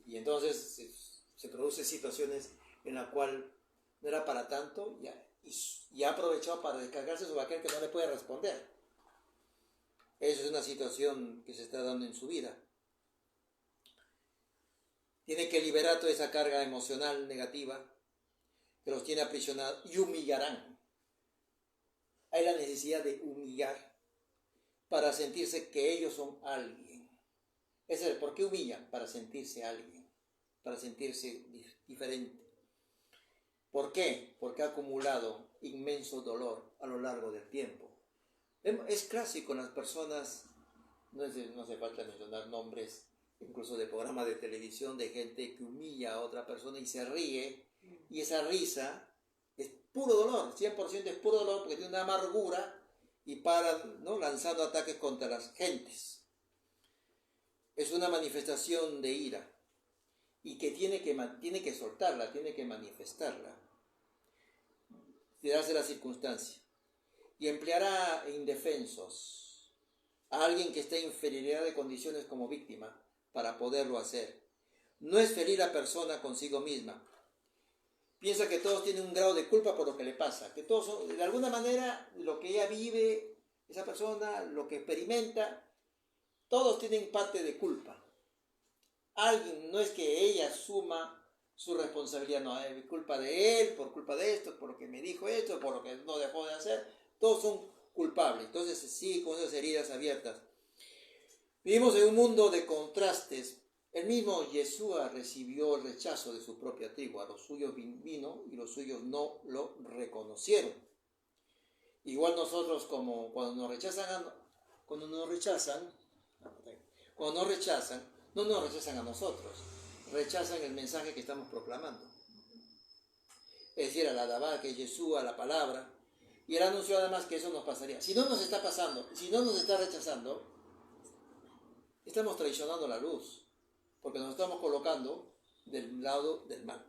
Y entonces se producen situaciones en la cual no era para tanto y ha aprovechado para descargarse sobre aquel que no le puede responder. Eso es una situación que se está dando en su vida. Tiene que liberar toda esa carga emocional negativa que los tiene aprisionados y humillarán. Hay la necesidad de humillar para sentirse que ellos son alguien. Ese es el por qué humillan, para sentirse alguien, para sentirse diferente. ¿Por qué? Porque ha acumulado inmenso dolor a lo largo del tiempo. Es clásico en las personas, no hace falta mencionar nombres, incluso de programas de televisión, de gente que humilla a otra persona y se ríe, y esa risa es puro dolor, 100% es puro dolor, porque tiene una amargura y paran, ¿no?, lanzando ataques contra las gentes. Es una manifestación de ira y que tiene que soltarla, tiene que manifestarla, y darse la circunstancia. Y empleará a indefensos, a alguien que esté en inferioridad de condiciones como víctima, para poderlo hacer. No es ferir a la persona consigo misma. Piensa que todos tienen un grado de culpa por lo que le pasa, que todos son, de alguna manera, lo que ella vive, esa persona, lo que experimenta, todos tienen parte de culpa. Alguien, no es que ella asuma su responsabilidad, no, es culpa de él, por culpa de esto, por lo que me dijo esto, por lo que no dejó de hacer. Todos son culpables, entonces se sigue con esas heridas abiertas. Vivimos en un mundo de contrastes. El mismo Yeshua recibió el rechazo de su propia tribu. A los suyos vino y los suyos no lo reconocieron. Igual nosotros, como cuando nos rechazan, no nos rechazan a nosotros, rechazan el mensaje que estamos proclamando. Es decir, a la Dabá, que es Yeshua, a la palabra. Y él anunció además que eso nos pasaría. Si no nos está pasando, si no nos está rechazando, estamos traicionando la luz, porque nos estamos colocando del lado del mal.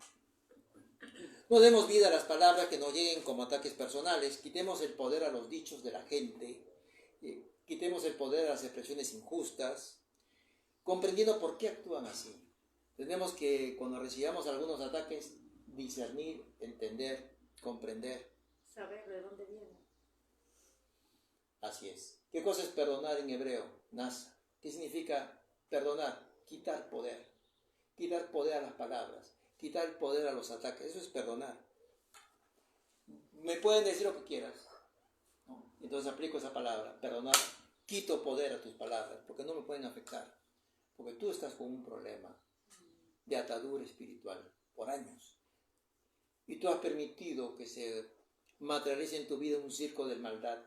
No demos vida a las palabras que nos lleguen como ataques personales, quitemos el poder a los dichos de la gente, quitemos el poder a las expresiones injustas, comprendiendo por qué actúan así. Tenemos que, cuando recibamos algunos ataques, discernir, entender, comprender. Saber de dónde viene. Así es. ¿Qué cosa es perdonar en hebreo? Nasa. ¿Qué significa perdonar? Quitar poder. Quitar poder a las palabras. Quitar poder a los ataques. Eso es perdonar. Me pueden decir lo que quieras, ¿no? Entonces aplico esa palabra. Perdonar. Quito poder a tus palabras porque no me pueden afectar. Porque tú estás con un problema de atadura espiritual por años. Y tú has permitido que se materializa en tu vida un circo de maldad.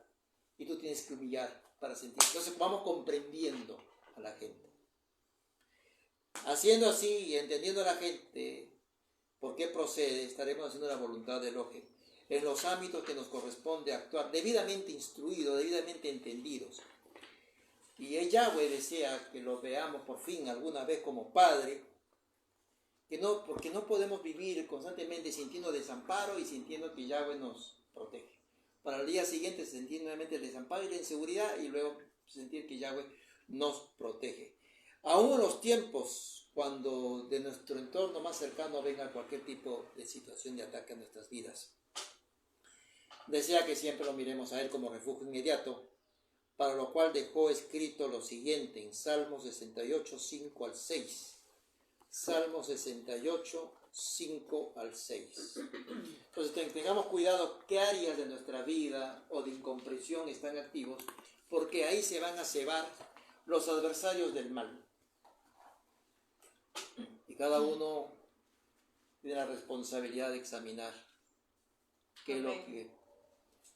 Y tú tienes que humillar para sentir. Entonces vamos comprendiendo a la gente. Haciendo así y entendiendo a la gente por qué procede, estaremos haciendo la voluntad del Elohim en los ámbitos que nos corresponde actuar, debidamente instruidos, debidamente entendidos. Y el Yahweh desea que lo veamos por fin alguna vez como Padre, porque no podemos vivir constantemente sintiendo desamparo y sintiendo que Yahweh nos protege. Para el día siguiente sentir nuevamente el desamparo y la inseguridad y luego sentir que Yahweh nos protege. Aún en los tiempos cuando de nuestro entorno más cercano venga cualquier tipo de situación de ataque a nuestras vidas. Desea que siempre lo miremos a Él como refugio inmediato, para lo cual dejó escrito lo siguiente en Salmo 68, 5 al 6. Salmo 68, 5 al 6. Entonces tengamos cuidado qué áreas de nuestra vida o de incomprensión están activos, porque ahí se van a cebar los adversarios del mal. Y cada uno tiene la responsabilidad de examinar qué es lo que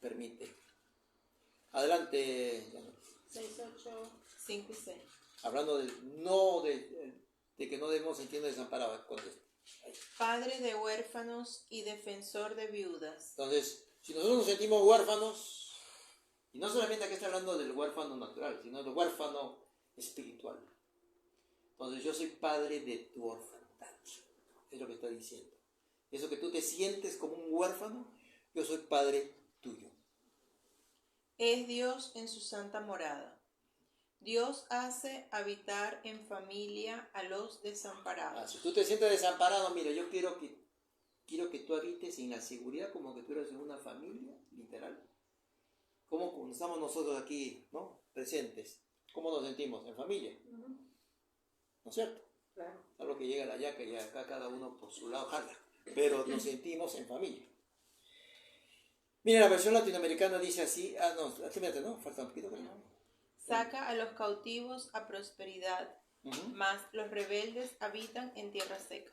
permite. Adelante, Janet. 6, 8. 5 y 6. Hablando de que no debemos sentirnos desamparados. Contesta. Padre de huérfanos y defensor de viudas. Entonces, si nosotros nos sentimos huérfanos, y no solamente aquí está hablando del huérfano natural, sino del huérfano espiritual. Entonces, yo soy padre de tu orfandad. Es lo que está diciendo. Eso que tú te sientes como un huérfano, yo soy padre tuyo. Es Dios en su santa morada. Dios hace habitar en familia a los desamparados. Si tú te sientes desamparado, mira, yo quiero que tú habites en la seguridad como que tú eres una familia, literal. Como estamos nosotros aquí, ¿no? Presentes. ¿Cómo nos sentimos? En familia. ¿No es cierto? Claro. Algo que llega a la yaca y acá cada uno por su lado jala. Pero nos sentimos en familia. Mira, la versión latinoamericana dice así. Fíjate, ¿no? Falta un poquito, pero no. Saca a los cautivos a prosperidad, mas los rebeldes habitan en tierra seca.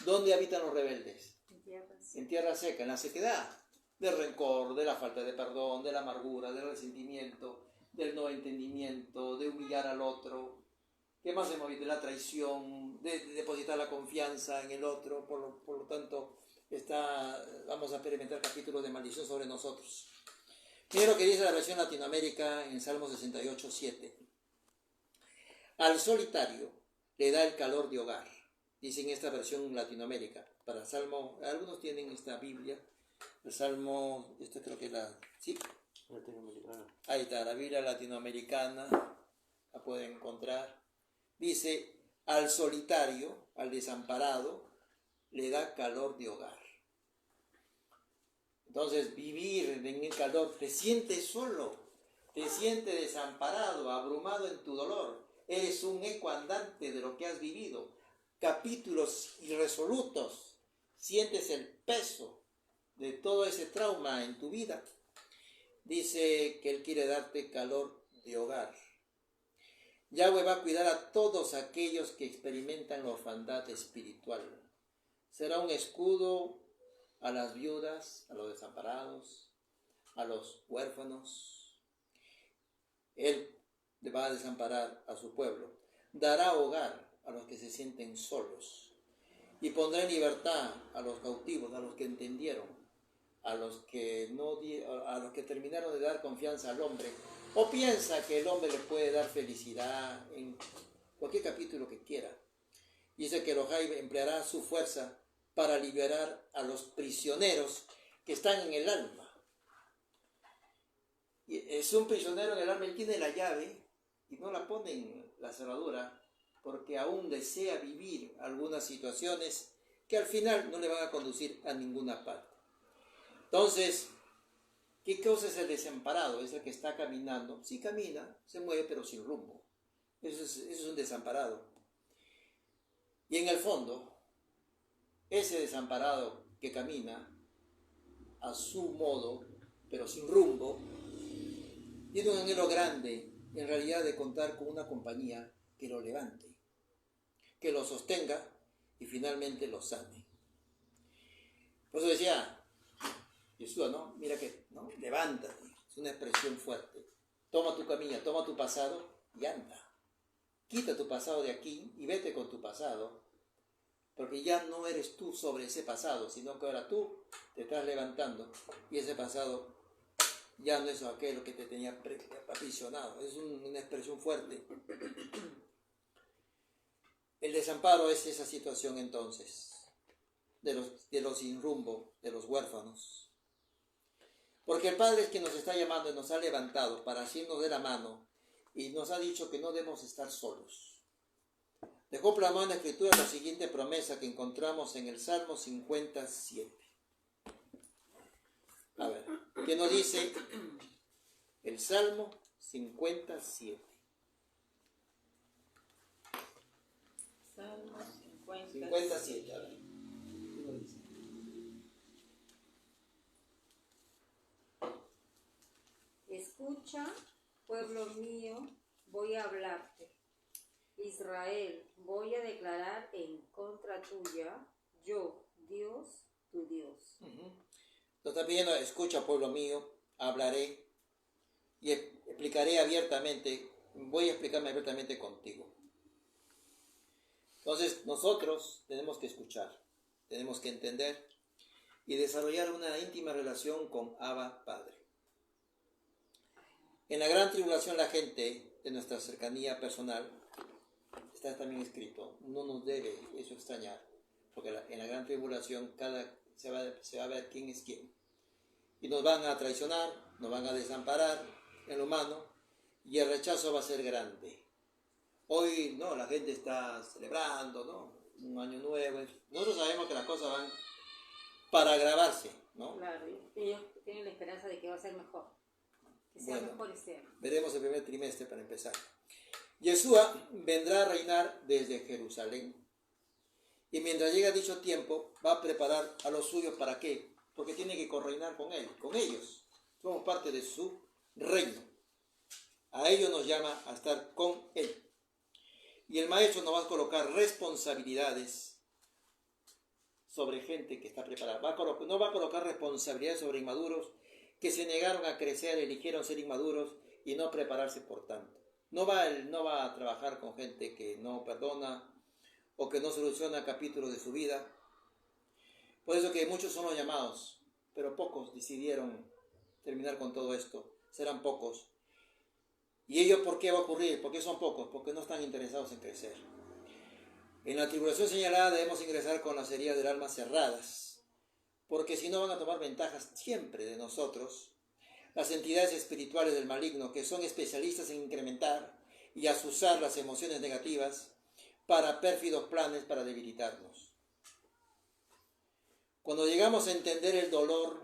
¿Dónde habitan los rebeldes? Entierras. En tierra seca, en la sequedad. Del rencor, de la falta de perdón, de la amargura, del resentimiento, del no entendimiento, de humillar al otro. ¿Qué más hemos visto? De la traición, de depositar la confianza en el otro. Por lo tanto, vamos a experimentar capítulos de maldición sobre nosotros. Mira lo que dice la versión Latinoamérica en Salmo 68, 7. Al solitario le da el calor de hogar. Dice en esta versión Latinoamérica. Para Salmo, algunos tienen esta Biblia. El Salmo, esta creo que es la... ¿Sí? Latinoamericana. Ahí está, la Biblia latinoamericana. La pueden encontrar. Dice, al solitario, al desamparado, le da calor de hogar. Entonces, vivir en el calor, te sientes solo, te sientes desamparado, abrumado en tu dolor. Eres un eco andante de lo que has vivido. Capítulos irresolutos, sientes el peso de todo ese trauma en tu vida. Dice que Él quiere darte calor de hogar. Yahweh va a cuidar a todos aquellos que experimentan la orfandad espiritual. Será un escudo a las viudas, a los desamparados, a los huérfanos. Él va a desamparar a su pueblo. Dará hogar a los que se sienten solos. Y pondrá en libertad a los cautivos, a los que entendieron, a los que terminaron de dar confianza al hombre, o piensa que el hombre le puede dar felicidad en cualquier capítulo que quiera. Dice que Elohai empleará su fuerza para liberar a los prisioneros que están en el alma. Y es un prisionero en el alma, él tiene la llave y no la pone en la cerradura porque aún desea vivir algunas situaciones que al final no le van a conducir a ninguna parte. Entonces, ¿qué cosa es el desamparado? Es el que está caminando. Sí camina, se mueve, pero sin rumbo. Eso es un desamparado. Y en el fondo, ese desamparado que camina a su modo, pero sin rumbo, tiene un anhelo grande, en realidad, de contar con una compañía que lo levante, que lo sostenga y finalmente lo sane. Por eso decía Jesús, ¿no? Mira que, ¿no? Levántate, es una expresión fuerte. Toma tu camilla, toma tu pasado y anda. Quita tu pasado de aquí y vete con tu pasado, porque ya no eres tú sobre ese pasado, sino que ahora tú te estás levantando y ese pasado ya no es aquello que te tenía aprisionado. Es una expresión fuerte. El desamparo es esa situación entonces de los sin rumbo, de los huérfanos. Porque el Padre es quien nos está llamando y nos ha levantado para asirnos de la mano y nos ha dicho que no debemos estar solos. Dejó plasmado en la Escritura la siguiente promesa que encontramos en el Salmo 57. A ver, ¿qué nos dice el Salmo 57? Salmo 57, a ver. escucha, pueblo mío, voy a hablarte. Israel, voy a declarar en contra tuya, yo, Dios, tu Dios. Lo está pidiendo, escucha, pueblo mío, hablaré y explicaré abiertamente, voy a explicarme abiertamente contigo. Entonces, nosotros tenemos que escuchar, tenemos que entender y desarrollar una íntima relación con Abba Padre. En la gran tribulación, la gente de nuestra cercanía personal, está también escrito, no nos debe eso extrañar, porque en la gran tribulación se va a ver quién es quién. Y nos van a traicionar, nos van a desamparar en lo humano, y el rechazo va a ser grande. Hoy, no, la gente está celebrando, ¿no?, un año nuevo. Nosotros sabemos que las cosas van para agravarse, ¿no? Claro, ellos tienen la esperanza de que va a ser mejor. Que sea mejor este año. Veremos el primer trimestre para empezar. Yeshua vendrá a reinar desde Jerusalén. Y mientras llega dicho tiempo, va a preparar a los suyos. ¿Para qué? Porque tiene que correinar con él, con ellos. Somos parte de su reino. A ellos nos llama a estar con él. Y el maestro nos va a colocar responsabilidades sobre gente que está preparada. No va a colocar responsabilidades sobre inmaduros que se negaron a crecer, eligieron ser inmaduros y no prepararse por tanto. No va a trabajar con gente que no perdona o que no soluciona capítulos de su vida. Por eso que muchos son los llamados, pero pocos decidieron terminar con todo esto. Serán pocos. ¿Y ello por qué va a ocurrir? ¿Por qué son pocos? Porque no están interesados en crecer. En la tribulación señalada debemos ingresar con las heridas del alma cerradas, porque si no van a tomar ventajas siempre de nosotros las entidades espirituales del maligno, que son especialistas en incrementar y azuzar las emociones negativas para pérfidos planes para debilitarnos. Cuando llegamos a entender el dolor,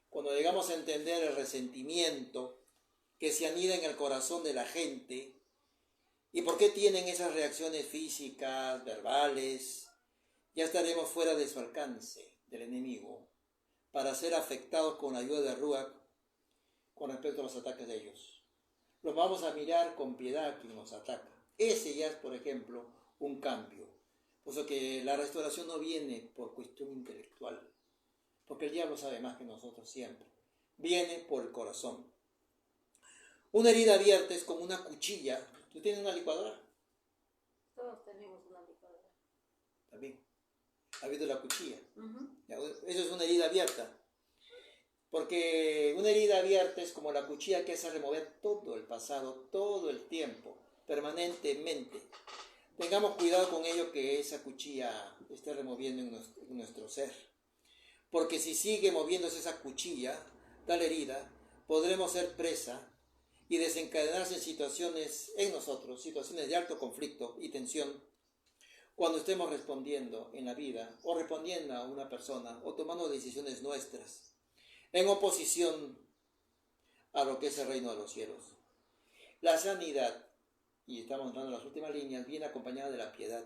cuando llegamos a entender el resentimiento que se anida en el corazón de la gente, y por qué tienen esas reacciones físicas, verbales, ya estaremos fuera de su alcance del enemigo para ser afectados con la ayuda de Ruach con respecto a los ataques de ellos. Los vamos a mirar con piedad a quien nos ataca. Ese ya es, por ejemplo, un cambio. Por eso que la restauración no viene por cuestión intelectual, porque el diablo sabe más que nosotros siempre. Viene por el corazón. Una herida abierta es como una cuchilla. ¿Tú tienes una licuadora? Todos tenemos una licuadora. También. ¿Ha habido la cuchilla? Eso es una herida abierta. Porque una herida abierta es como la cuchilla que hace remover todo el pasado, todo el tiempo, permanentemente. Tengamos cuidado con ello, que esa cuchilla esté removiendo en nuestro ser. Porque si sigue moviéndose esa cuchilla, tal herida, podremos ser presa y desencadenarse en situaciones en nosotros, situaciones de alto conflicto y tensión, cuando estemos respondiendo en la vida, o respondiendo a una persona, o tomando decisiones nuestras, en oposición a lo que es el reino de los cielos. La sanidad, y estamos entrando en las últimas líneas, viene acompañada de la piedad.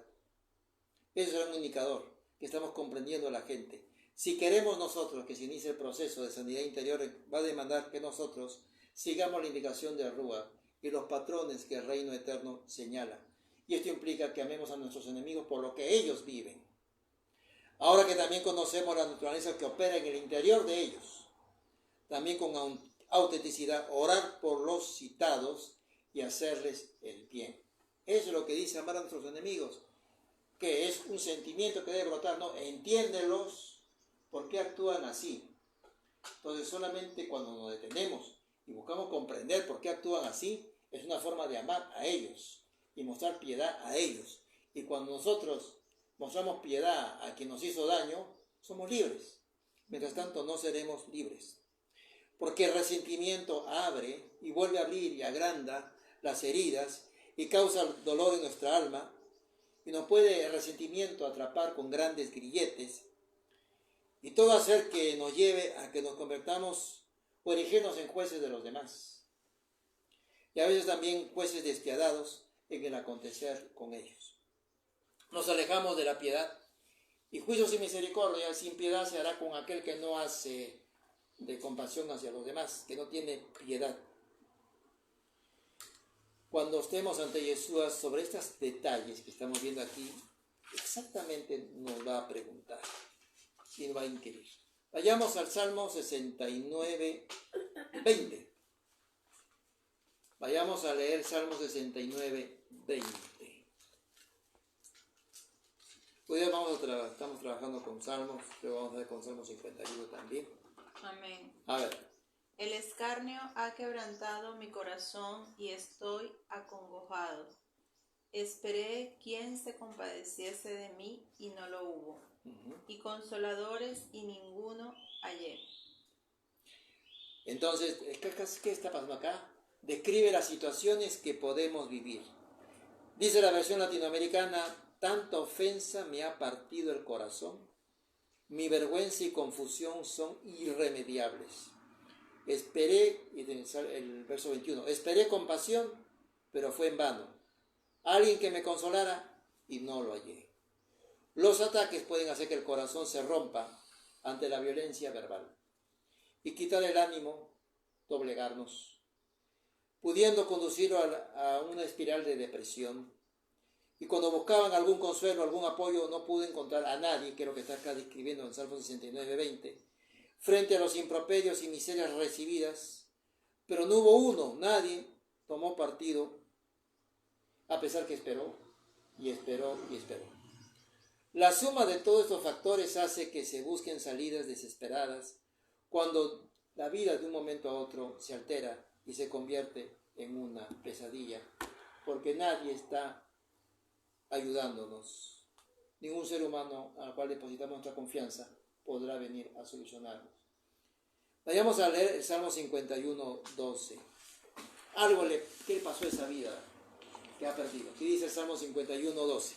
Eso es un indicador que estamos comprendiendo a la gente. Si queremos nosotros que se inicie el proceso de sanidad interior, va a demandar que nosotros sigamos la indicación de Ruach y los patrones que el reino eterno señala. Y esto implica que amemos a nuestros enemigos por lo que ellos viven. Ahora que también conocemos la naturaleza que opera en el interior de ellos, también con autenticidad, orar por los citados y hacerles el bien. Eso es lo que dice amar a nuestros enemigos, que es un sentimiento que debe brotar. No, entiéndelos por qué actúan así. Entonces, solamente cuando nos detenemos y buscamos comprender por qué actúan así, es una forma de amar a ellos y mostrar piedad a ellos. Y cuando nosotros mostramos piedad a quien nos hizo daño, somos libres. Mientras tanto, no seremos libres. Porque el resentimiento abre y vuelve a abrir y agranda las heridas y causa dolor en nuestra alma. Y nos puede el resentimiento atrapar con grandes grilletes y todo hacer que nos lleve a que nos convertamos o erigirnos en jueces de los demás. Y a veces también jueces despiadados en el acontecer con ellos. Nos alejamos de la piedad, y juicio sin misericordia, sin piedad se hará con aquel que no hace de compasión hacia los demás, que no tiene piedad. cuando estemos ante Yeshua sobre estos detalles que estamos viendo aquí, exactamente nos va a preguntar y nos va a inquirir. Vayamos al Salmo 69, 20. Vayamos a leer Salmo 69, 20. Hoy día estamos trabajando con Salmos, pero vamos a ver con Salmo 51 también. Amén. A ver. El escarnio ha quebrantado mi corazón y estoy acongojado. Esperé quien se compadeciese de mí y no lo hubo. Y consoladores y ninguno hallé. Entonces, ¿qué está pasando acá? Describe las situaciones que podemos vivir. Dice la versión latinoamericana: tanta ofensa me ha partido el corazón. Mi vergüenza y confusión son irremediables. Esperé, y el verso 21, esperé compasión, pero fue en vano. Alguien que me consolara y no lo hallé. Los ataques pueden hacer que el corazón se rompa ante la violencia verbal y quitar el ánimo, doblegarnos, pudiendo conducirlo a una espiral de depresión. Y cuando buscaban algún consuelo, algún apoyo, no pude encontrar a nadie, que es lo que está acá describiendo en Salmo 69, 20, frente a los improperios y miserias recibidas, pero no hubo uno, nadie tomó partido, a pesar que esperó, y esperó, y esperó. La suma de todos estos factores hace que se busquen salidas desesperadas cuando la vida de un momento a otro se altera y se convierte en una pesadilla, porque nadie está ayudándonos. Ningún ser humano al cual depositamos nuestra confianza podrá venir a solucionarnos. Vayamos a leer el Salmo 51, 12. ¿Qué le pasó a esa vida que ha perdido? ¿Qué dice el Salmo 51, 12?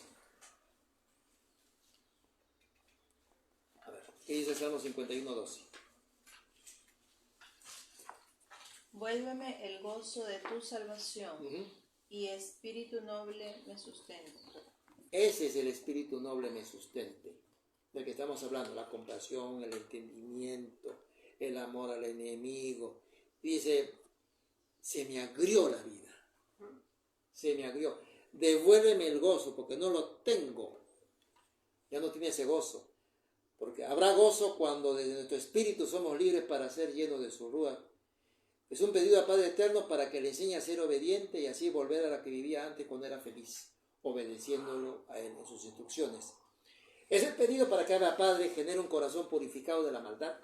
A ver, ¿qué dice el Salmo 51, 12? Vuélveme el gozo de tu salvación, y espíritu noble me sustente. Ese es el espíritu noble me sustente, del que estamos hablando, la compasión, el entendimiento, el amor al enemigo. Dice, se me agrió la vida, se me agrió. Devuélveme el gozo, porque no lo tengo. Ya no tiene ese gozo, porque habrá gozo cuando desde nuestro espíritu somos libres para ser llenos de su ruaj. Es un pedido al Padre Eterno para que le enseñe a ser obediente y así volver a la que vivía antes cuando era feliz, obedeciéndolo a él en sus instrucciones. Es el pedido para que cada padre genere un corazón purificado de la maldad,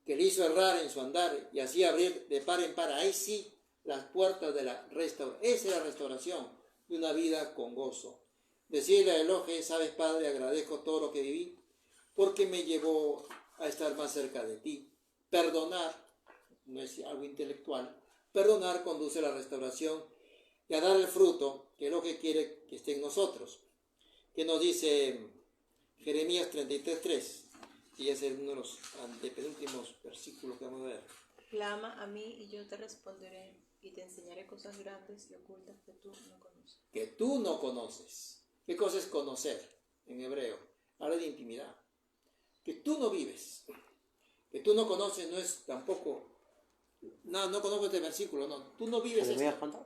que le hizo errar en su andar y así abrir de par en par, ahí sí, las puertas de la restauración. Esa es la restauración de una vida con gozo. Decirle a Eloje, sabes Padre, agradezco todo lo que viví, porque me llevó a estar más cerca de ti. Perdonar no es algo intelectual. Perdonar conduce a la restauración y a dar el fruto que Eloje quiere que esté en nosotros. Que nos dice Jeremías 33:3, y es uno de los antepenúltimos versículos que vamos a ver. Clama a mí y yo te responderé y te enseñaré cosas grandes y ocultas que tú no conoces. Que tú no conoces. ¿Qué cosa es conocer en hebreo? Habla de intimidad. Que tú no vives. Que tú no conoces no es tampoco... No conozco este versículo, no. Tú no vives Jeremías, esto. ¿cuánto?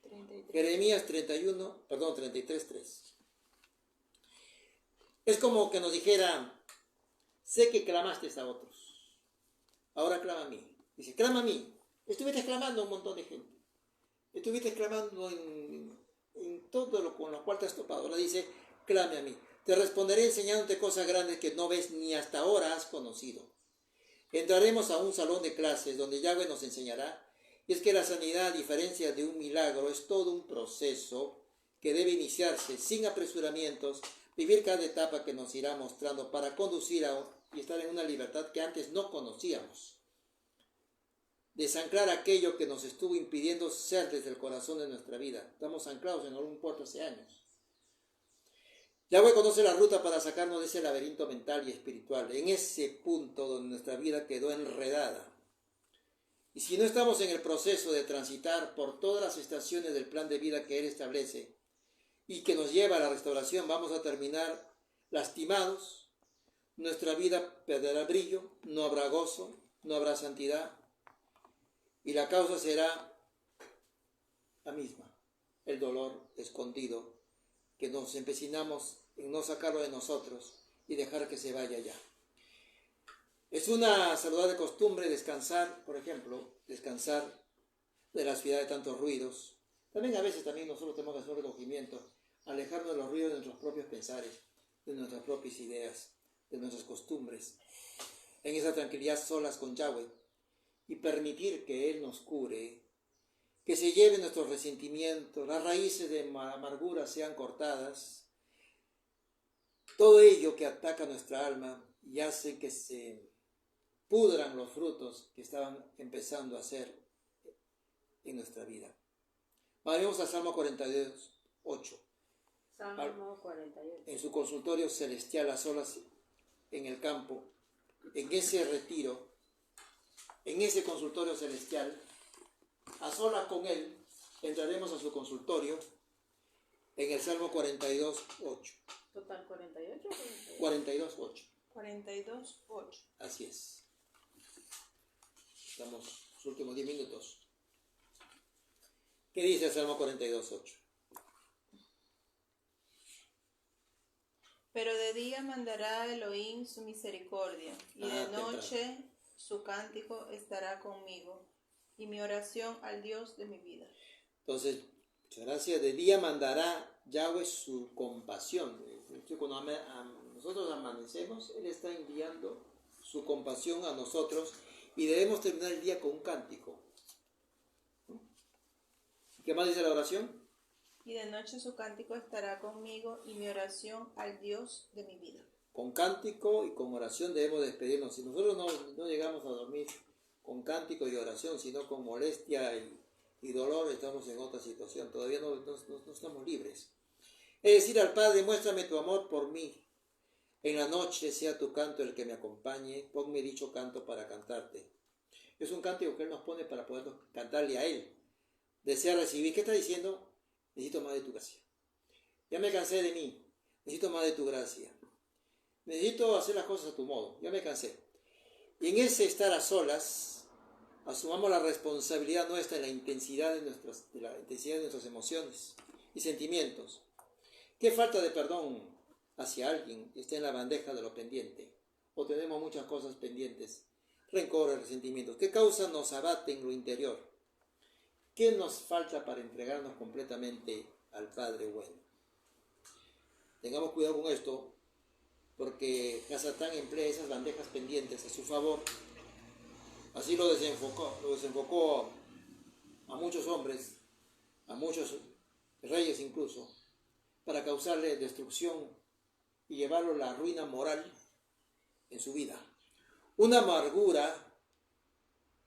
33. Jeremías 33:3. Es como que nos dijera, sé que clamaste a otros, ahora clama a mí. Dice, clama a mí. Estuviste clamando a un montón de gente. Estuviste clamando en todo lo con lo cual te has topado. Ahora dice, clame a mí. Te responderé enseñándote cosas grandes que no ves ni hasta ahora has conocido. Entraremos a un salón de clases donde Yahweh nos enseñará. Y es que la sanidad, a diferencia de un milagro, es todo un proceso que debe iniciarse sin apresuramientos, vivir cada etapa que nos irá mostrando para conducir y estar en una libertad que antes no conocíamos. Desanclar aquello que nos estuvo impidiendo ser desde el corazón de nuestra vida. Estamos anclados en algún puerto hace años. Yahweh conoce la ruta para sacarnos de ese laberinto mental y espiritual, en ese punto donde nuestra vida quedó enredada. Y si no estamos en el proceso de transitar por todas las estaciones del plan de vida que Él establece y que nos lleva a la restauración, vamos a terminar lastimados, nuestra vida perderá brillo, no habrá gozo, no habrá santidad, y la causa será la misma, el dolor escondido, que nos empecinamos en no sacarlo de nosotros y dejar que se vaya ya. Es una saludable costumbre descansar, por ejemplo, descansar de la ciudad de tantos ruidos. También a veces nosotros tenemos que hacer un recogimiento, alejarnos de los ruidos de nuestros propios pensares, de nuestras propias ideas, de nuestras costumbres, en esa tranquilidad solas con Yahweh, y permitir que Él nos cure, que se lleve nuestros resentimientos, las raíces de amargura sean cortadas, todo ello que ataca nuestra alma y hace que se pudran los frutos que estaban empezando a hacer en nuestra vida. Vamos al Salmo 42, 8. Salmo 48. En su consultorio celestial a solas en el campo, en ese retiro, en ese consultorio celestial, a solas con Él, entraremos a su consultorio en el Salmo 42, 8. ¿Total 48 o 48? 42, 8. 42, 8. Así es. Estamos en los últimos 10 minutos. ¿Qué dice el Salmo 42, 8? Pero de día mandará Elohim su misericordia, y de noche su cántico estará conmigo, y mi oración al Dios de mi vida. Entonces, muchas gracias. De día mandará Yahweh su compasión. Cuando nosotros amanecemos, Él está enviando su compasión a nosotros y debemos terminar el día con un cántico. ¿Qué más dice la oración? Y de noche su cántico estará conmigo, y mi oración al Dios de mi vida. Con cántico y con oración debemos despedirnos. Si nosotros no llegamos a dormir con cántico y oración, sino con molestia y dolor, estamos en otra situación. Todavía no estamos libres. Es decir al Padre, muéstrame tu amor por mí. En la noche sea tu canto el que me acompañe. Ponme dicho canto para cantarte. Es un cántico que Él nos pone para poder cantarle a Él. Desea recibir. ¿Qué está diciendo? Necesito más de tu gracia. Ya me cansé de mí. Necesito más de tu gracia. Necesito hacer las cosas a tu modo. Ya me cansé. Y en ese estar a solas, asumamos la responsabilidad nuestra en la intensidad de nuestras emociones y sentimientos. ¿Qué falta de perdón hacia alguien está en la bandeja de lo pendiente? O tenemos muchas cosas pendientes. Rencores, resentimientos. ¿Qué causa nos abate en lo interior? ¿Qué nos falta para entregarnos completamente al Padre bueno? Tengamos cuidado con esto, porque Hasatán emplea esas bandejas pendientes a su favor. Así lo desenfocó a muchos hombres, a muchos reyes incluso, para causarle destrucción y llevarlo a la ruina moral en su vida. Una amargura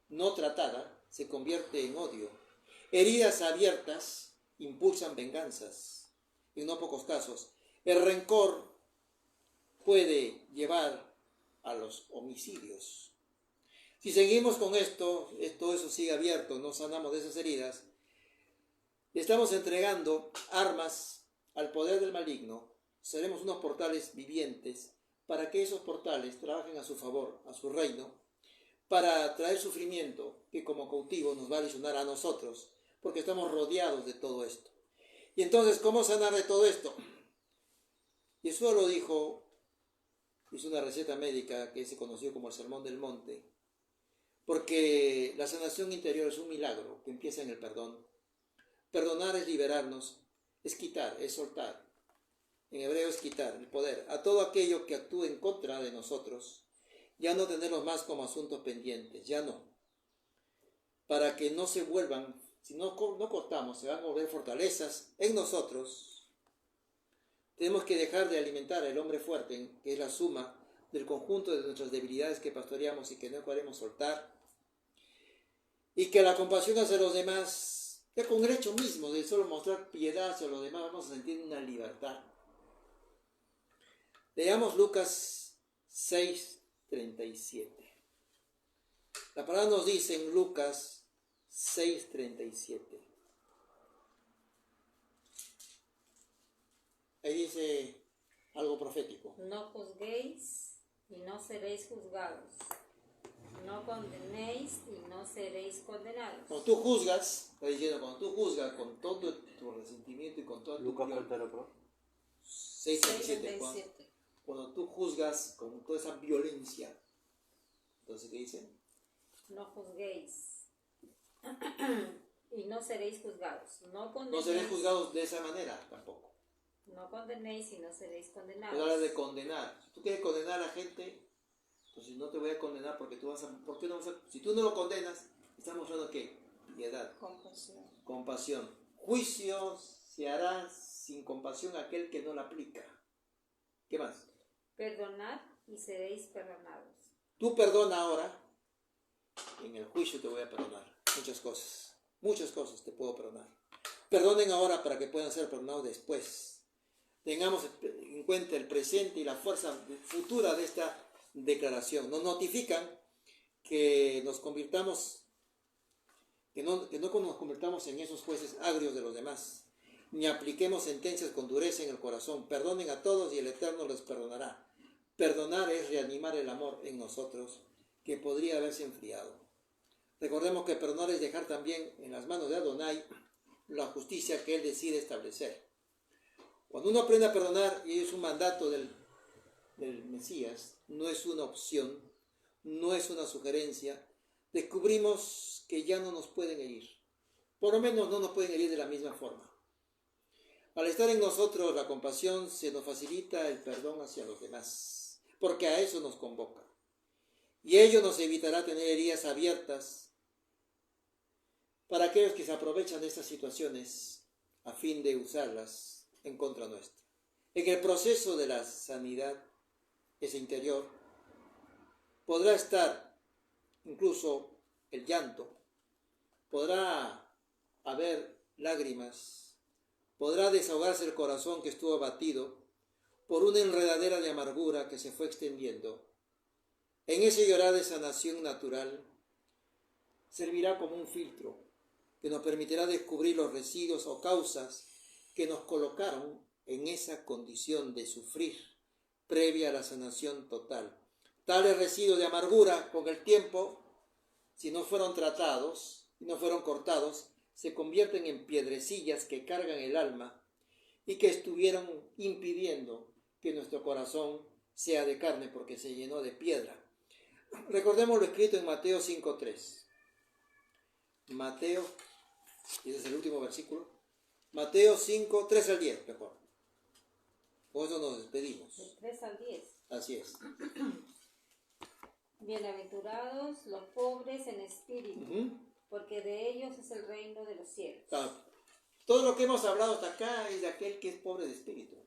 no tratada se convierte en odio. Heridas abiertas impulsan venganzas. En no pocos casos, el rencor puede llevar a los homicidios. Si seguimos con todo eso sigue abierto, no sanamos de esas heridas, le estamos entregando armas al poder del maligno. Seremos unos portales vivientes para que esos portales trabajen a su favor, a su reino, para traer sufrimiento que como cautivo nos va a lesionar a nosotros, porque estamos rodeados de todo esto. Y entonces, ¿cómo sanar de todo esto? Jesús lo dijo, hizo una receta médica que se conoció como el Sermón del Monte, porque la sanación interior es un milagro que empieza en el perdón. Perdonar es liberarnos, es quitar, es soltar. En hebreo es quitar el poder a todo aquello que actúe en contra de nosotros. Ya no tenerlos más como asuntos pendientes, ya no. Para que no se vuelvan, si no cortamos, se van a volver fortalezas en nosotros. Tenemos que dejar de alimentar al hombre fuerte, que es la suma del conjunto de nuestras debilidades que pastoreamos y que no queremos soltar. Y que la compasión hacia los demás, ya con el hecho mismo de solo mostrar piedad hacia los demás, vamos a sentir una libertad. Leamos Lucas 6:37. La palabra nos dice en Lucas 6:37. Ahí dice algo profético. No juzguéis y no seréis juzgados. No condenéis y no seréis condenados. Cuando tú juzgas, está diciendo, cuando tú juzgas con todo tu resentimiento y con todo tu Lucas violencia, cuéntalo, ¿no? 6:37, cuando tú juzgas con toda esa violencia, entonces ¿qué dice? No juzguéis y no seréis juzgados. No No condenéis, seréis juzgados de esa manera tampoco. no condenéis y no seréis condenados. Pero habla de condenar. Si tú quieres condenar a la gente, entonces no te voy a condenar porque tú vas a... ¿Por qué no vas a? Si tú no lo condenas, estamos mostrando ¿qué? Piedad, Compasión. compasión. Juicio se hará sin compasión a aquel que no la aplica. ¿Qué más? Perdonad y seréis perdonados. Tú perdona ahora, en el juicio te voy a perdonar. Muchas cosas te puedo perdonar. Perdonen ahora para que puedan ser perdonados después. Tengamos en cuenta el presente y la fuerza futura de esta declaración. Nos notifican que nos convirtamos, que no nos convirtamos en esos jueces agrios de los demás, ni apliquemos sentencias con dureza en el corazón. Perdonen a todos y el Eterno les perdonará. Perdonar es reanimar el amor en nosotros que podría haberse enfriado. Recordemos que perdonar es dejar también en las manos de Adonai la justicia que Él decide establecer. Cuando uno aprende a perdonar, y es un mandato del Mesías, no es una opción, no es una sugerencia, descubrimos que ya no nos pueden herir. Por lo menos no nos pueden herir de la misma forma. Al estar en nosotros la compasión, se nos facilita el perdón hacia los demás, porque a eso nos convoca. Y ello nos evitará tener heridas abiertas para aquellos que se aprovechan de estas situaciones a fin de usarlas en contra nuestra. En el proceso de la sanidad, ese interior, podrá estar incluso el llanto, podrá haber lágrimas, podrá desahogarse el corazón que estuvo abatido por una enredadera de amargura que se fue extendiendo. En ese llorar de sanación natural servirá como un filtro que nos permitirá descubrir los residuos o causas que nos colocaron en esa condición de sufrir previa a la sanación total. Tales residuos de amargura con el tiempo, si no fueron tratados y no fueron cortados, se convierten en piedrecillas que cargan el alma y que estuvieron impidiendo que nuestro corazón sea de carne porque se llenó de piedra. Recordemos lo escrito en Mateo 5:3. Mateo, y ese es el último versículo. Mateo 5, 3 al 10, mejor. Por eso nos despedimos. De 3 al 10. Así es. Bienaventurados los pobres en espíritu, porque de ellos es el reino de los cielos. Todo lo que hemos hablado hasta acá es de aquel que es pobre de espíritu.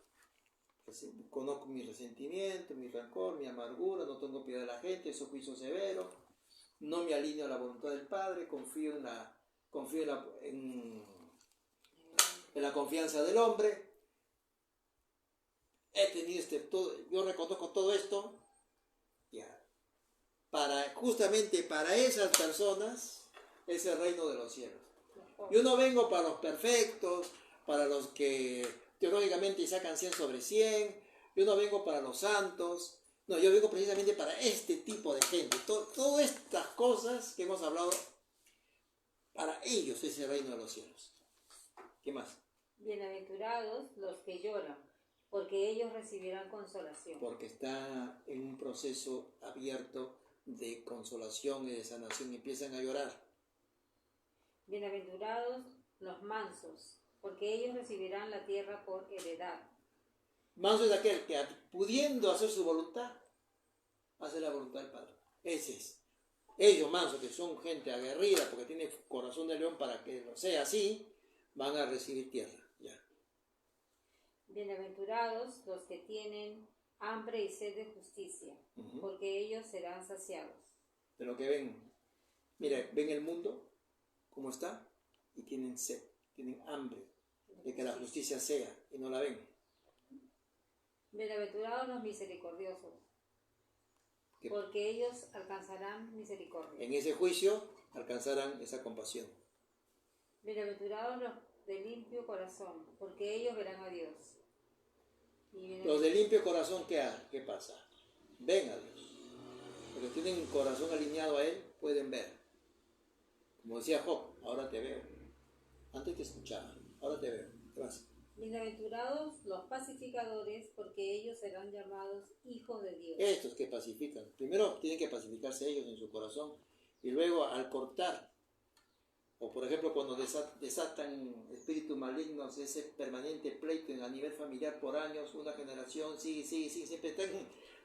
Conozco mi resentimiento, mi rencor, mi amargura, no tengo piedad de la gente, soy juicio severo, no me alineo a la voluntad del Padre, confío en la confianza del hombre. He tenido yo reconozco todo esto, ya. Justamente para esas personas es el reino de los cielos. Yo no vengo para los perfectos, para los que teológicamente sacan 100 sobre 100, yo no vengo para los santos, no, yo vengo precisamente para este tipo de gente. Todas estas cosas que hemos hablado, para ellos es el reino de los cielos. ¿Qué más? Bienaventurados los que lloran, porque ellos recibirán consolación. Porque está en un proceso abierto de consolación y de sanación, empiezan a llorar. Bienaventurados los mansos, porque ellos recibirán la tierra por heredad. Manso es aquel que, pudiendo hacer su voluntad, hace la voluntad del Padre. Ese es. Ellos, mansos, que son gente aguerrida, porque tienen corazón de león para que lo sea así, van a recibir tierra. Ya. Bienaventurados los que tienen hambre y sed de justicia, porque ellos serán saciados. De lo que ven. Mira, ven el mundo como está y tienen sed, tienen hambre de que la justicia sea y no la ven. Bienaventurados los misericordiosos, porque ellos alcanzarán misericordia. En ese juicio alcanzarán esa compasión. Bienaventurados los de limpio corazón, porque ellos verán a Dios. Los de limpio corazón, ¿qué pasa? Ven a Dios. Los que tienen el corazón alineado a Él pueden ver. Como decía Job, ahora te veo. Antes te escuchaba, ahora te veo. ¿Qué más? Bienaventurados los pacificadores, porque ellos serán llamados hijos de Dios. Estos que pacifican. Primero tienen que pacificarse ellos en su corazón. Y luego al cortar, o por ejemplo cuando desatan espíritus malignos, ese permanente pleito a nivel familiar por años, una generación, sigue, siempre están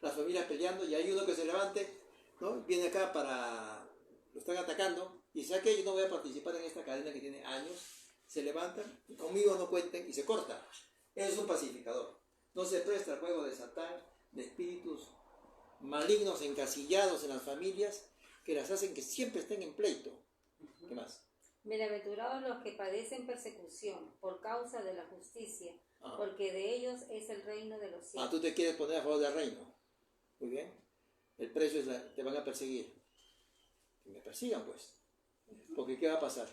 las familias peleando y hay uno que se levante, ¿no? Viene acá lo están atacando y dice que yo no voy a participar en esta cadena que tiene años, se levantan, y conmigo no cuenten y se corta. Es un pacificador. No se presta al juego de Satán, de espíritus malignos encasillados en las familias que las hacen que siempre estén en pleito. ¿Qué más? Bienaventurados los que padecen persecución por causa de la justicia, porque de ellos es el reino de los cielos. Tú te quieres poner a favor del reino. Muy bien. El precio es te van a perseguir. Que me persigan, pues. Porque ¿qué va a pasar?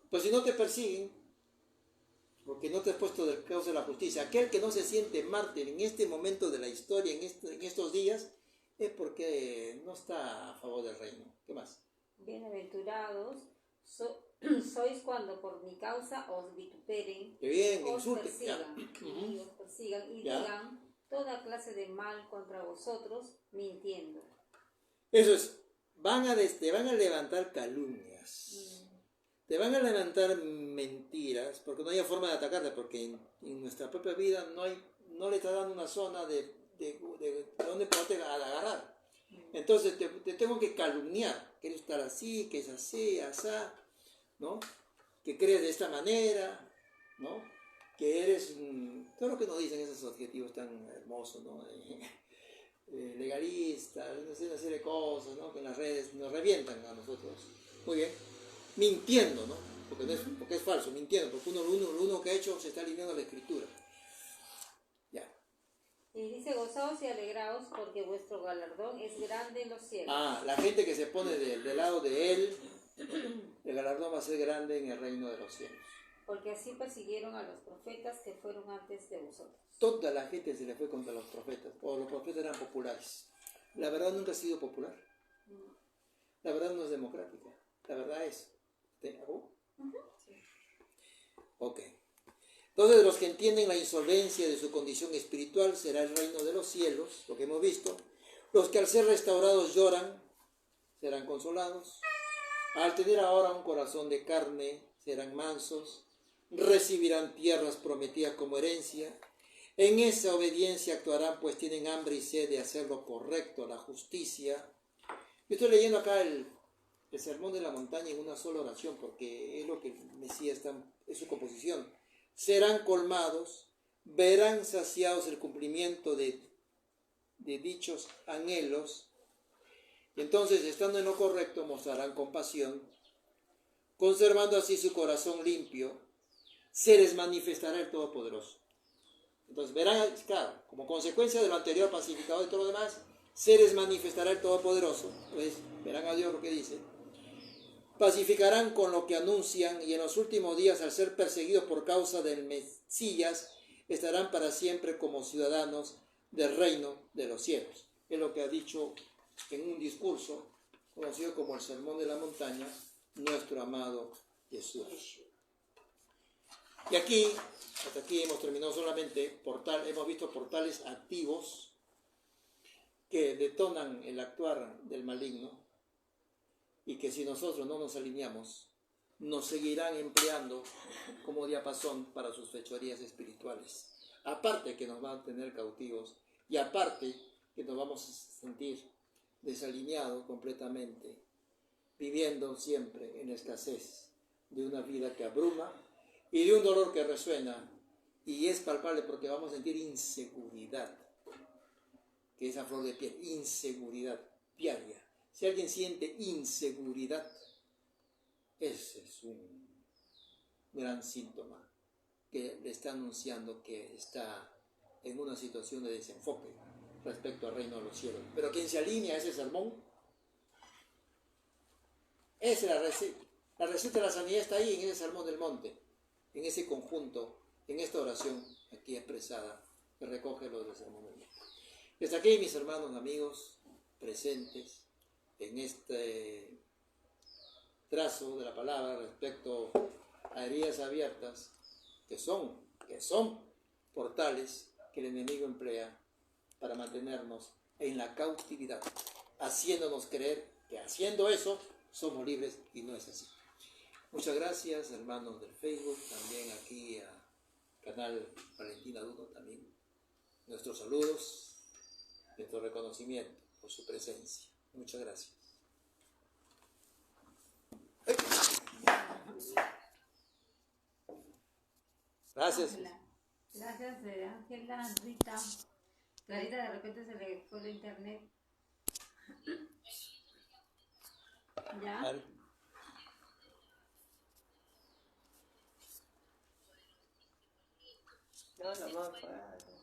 Pues si no te persiguen, porque no te has puesto de causa de la justicia, aquel que no se siente mártir en este momento de la historia, en estos días, es porque no está a favor del reino. ¿Qué más? Bienaventurados sois cuando por mi causa os vituperen, Que bien, os insulten. persigan y digan toda clase de mal contra vosotros, mintiendo. Eso es, te van a levantar calumnias, te van a levantar mentiras, porque no hay forma de atacarte, porque en nuestra propia vida no le está dando una zona de donde poderte agarrar. Entonces te tengo que calumniar, que eres estar así, que es así, asá, ¿no? Que crees de esta manera, ¿no? Que eres, todo lo que nos dicen esos adjetivos tan hermosos, ¿no? Legalista, una serie de cosas, ¿no? Que en las redes nos revientan a nosotros. Muy bien. Mintiendo, ¿no? Porque es falso, mintiendo, porque uno que ha hecho se está alineando a la escritura. Ya. Y dice, gozaos y alegraos porque vuestro galardón es grande en los cielos. La gente que se pone del lado de Él, el galardón va a ser grande en el reino de los cielos. Porque así persiguieron a los profetas que fueron antes de vosotros. Toda la gente se le fue contra los profetas, o los profetas eran populares. La verdad nunca ha sido popular. La verdad no es democrática. La verdad es... Ok. Entonces los que entienden la insolvencia de su condición espiritual será el reino de los cielos, lo que hemos visto. Los que al ser restaurados lloran, serán consolados. Al tener ahora un corazón de carne, serán mansos. Recibirán tierras prometidas como herencia. En esa obediencia actuarán, pues tienen hambre y sed de hacer lo correcto, la justicia. Yo estoy leyendo acá el Sermón de la Montaña en una sola oración, porque es lo que Mesías es su composición. Serán colmados, verán saciados el cumplimiento de dichos anhelos, y entonces, estando en lo correcto, mostrarán compasión, conservando así su corazón limpio, se les manifestará el Todopoderoso. Entonces verán, claro, como consecuencia de lo anterior pacificado y todo lo demás, se les manifestará el Todopoderoso. Pues verán a Dios lo que dice. Pacificarán con lo que anuncian, y en los últimos días, al ser perseguidos por causa del Mesías, estarán para siempre como ciudadanos del reino de los cielos. Es lo que ha dicho en un discurso conocido como el Sermón de la Montaña nuestro amado Jesús. Y aquí, hasta aquí hemos terminado solamente hemos visto portales activos que detonan el actuar del maligno, y que si nosotros no nos alineamos, nos seguirán empleando como diapasón para sus fechorías espirituales. Aparte que nos van a tener cautivos, y aparte que nos vamos a sentir desalineados completamente, viviendo siempre en escasez de una vida que abruma y de un dolor que resuena y es palpable, porque vamos a sentir inseguridad, que es a flor de piel, inseguridad diaria. Si alguien siente inseguridad, ese es un gran síntoma que le está anunciando que está en una situación de desenfoque respecto al reino de los cielos. Pero quien se alinea a ese sermón, esa es la receta. La receta de la sanidad está ahí, en ese sermón del monte, en ese conjunto, en esta oración aquí expresada, que recoge lo del sermón del monte. Desde aquí, mis hermanos, amigos, presentes en este trazo de la palabra respecto a heridas abiertas, que son portales que el enemigo emplea para mantenernos en la cautividad, haciéndonos creer que haciendo eso somos libres, y no es así. Muchas gracias, hermanos del Facebook, también aquí a canal Valentina Duno, también nuestros saludos, nuestro reconocimiento por su presencia. Muchas gracias. Gracias. Gracias, Ángela, Rita. Clarita, de repente se le fue el internet. ¿Ya? Vale. No, no, no,